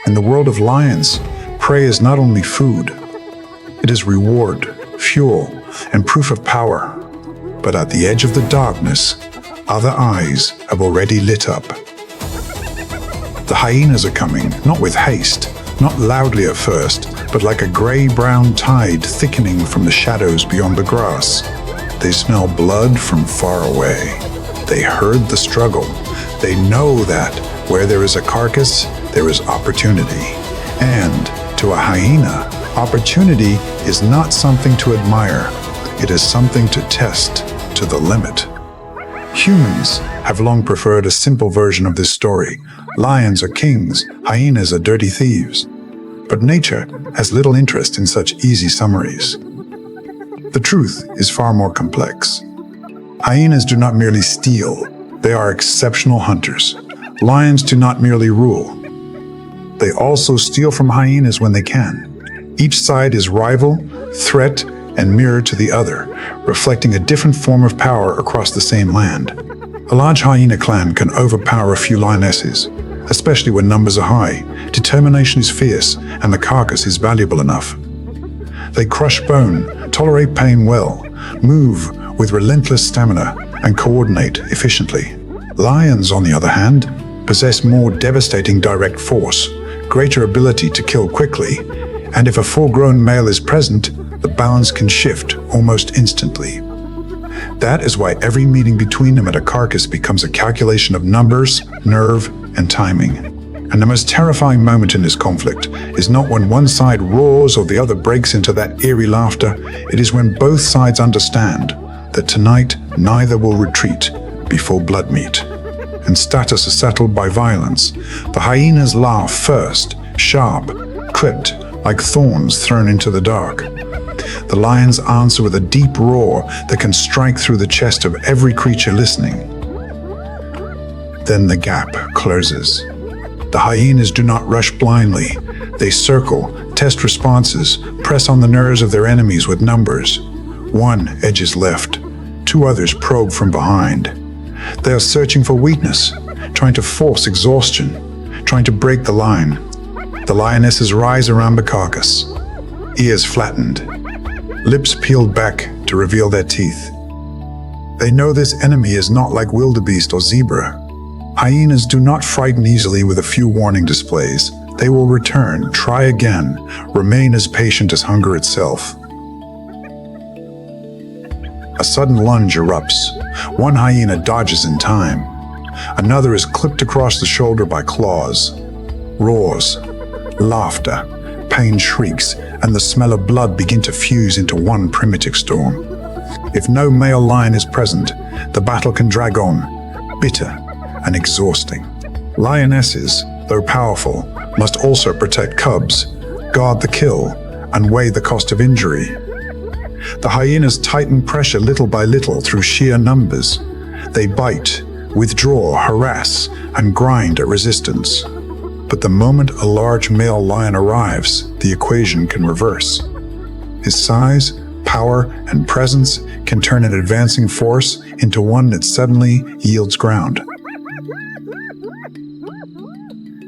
In the world of lions, prey is not only food, it is reward, fuel, and proof of power. But at the edge of the darkness, other eyes have already lit up. The hyenas are coming, not with haste, not loudly at first, but like a gray-brown tide thickening from the shadows beyond the grass. They smell blood from far away. They heard the struggle. They know that where there is a carcass, there is opportunity. And to a hyena, opportunity is not something to admire. It is something to test to the limit. Humans have long preferred a simple version of this story. Lions are kings, hyenas are dirty thieves. But nature has little interest in such easy summaries. The truth is far more complex. Hyenas do not merely steal, they are exceptional hunters. Lions do not merely rule. They also steal from hyenas when they can. Each side is rival, threat, and mirror to the other, reflecting a different form of power across the same land. A large hyena clan can overpower a few lionesses, especially when numbers are high, determination is fierce, and the carcass is valuable enough. They crush bone, tolerate pain well, move with relentless stamina, and coordinate efficiently. Lions, on the other hand, possess more devastating direct force, greater ability to kill quickly, and if a full-grown male is present, the balance can shift almost instantly. That is why every meeting between them at a carcass becomes a calculation of numbers, nerve, and timing. And the most terrifying moment in this conflict is not when one side roars or the other breaks into that eerie laughter. It is when both sides understand that tonight neither will retreat before blood meet. And status is settled by violence. The hyenas laugh first, sharp, clipped, like thorns thrown into the dark. The lions answer with a deep roar that can strike through the chest of every creature listening. Then the gap closes. The hyenas do not rush blindly. They circle, test responses, press on the nerves of their enemies with numbers. One edges left, two others probe from behind. They are searching for weakness, trying to force exhaustion, trying to break the line. The lionesses rise around the carcass, ears flattened, lips peeled back to reveal their teeth. They know this enemy is not like wildebeest or zebra. Hyenas do not frighten easily with a few warning displays. They will return, try again, remain as patient as hunger itself. A sudden lunge erupts. One hyena dodges in time. Another is clipped across the shoulder by claws. Roars, laughter, pain shrieks, and the smell of blood begin to fuse into one primitive storm. If no male lion is present, the battle can drag on, bitter and exhausting. Lionesses, though powerful, must also protect cubs, guard the kill, and weigh the cost of injury. The hyenas tighten pressure little by little through sheer numbers. They bite, withdraw, harass, and grind at resistance. But the moment a large male lion arrives, the equation can reverse. His size, power, and presence can turn an advancing force into one that suddenly yields ground.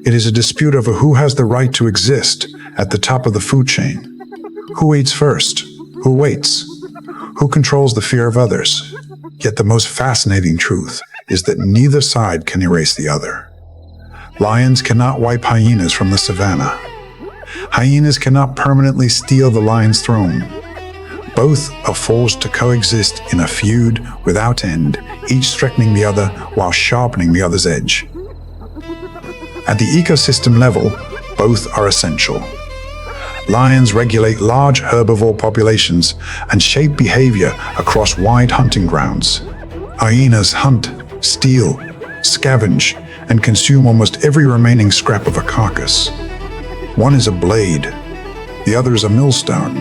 It is a dispute over who has the right to exist at the top of the food chain. Who eats first? Who waits? Who controls the fear of others? Yet the most fascinating truth is that neither side can erase the other. Lions cannot wipe hyenas from the savannah. Hyenas cannot permanently steal the lion's throne. Both are forced to coexist in a feud without end, each threatening the other while sharpening the other's edge. At the ecosystem level, both are essential. Lions regulate large herbivore populations and shape behavior across wide hunting grounds. Hyenas hunt, steal, scavenge, and consume almost every remaining scrap of a carcass. One is a blade, the other is a millstone.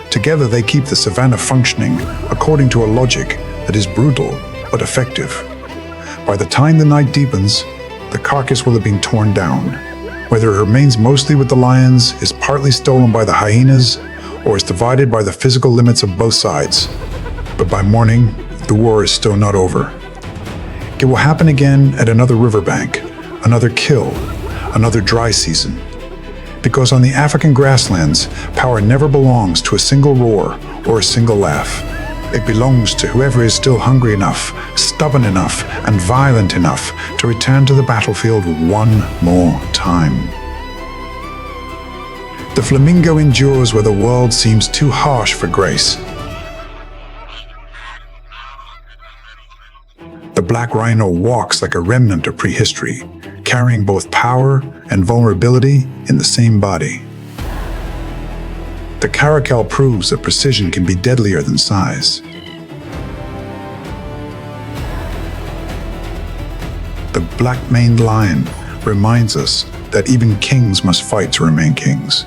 Together they keep the savannah functioning according to a logic that is brutal but effective. By the time the night deepens, the carcass will have been torn down. Whether it remains mostly with the lions, is partly stolen by the hyenas, or is divided by the physical limits of both sides. But by morning, the war is still not over. It will happen again at another riverbank, another kill, another dry season. Because on the African grasslands, power never belongs to a single roar or a single laugh. It belongs to whoever is still hungry enough, stubborn enough, and violent enough to return to the battlefield one more time. The flamingo endures where the world seems too harsh for grace. The black rhino walks like a remnant of prehistory, carrying both power and vulnerability in the same body. The caracal proves that precision can be deadlier than size. The black-maned lion reminds us that even kings must fight to remain kings.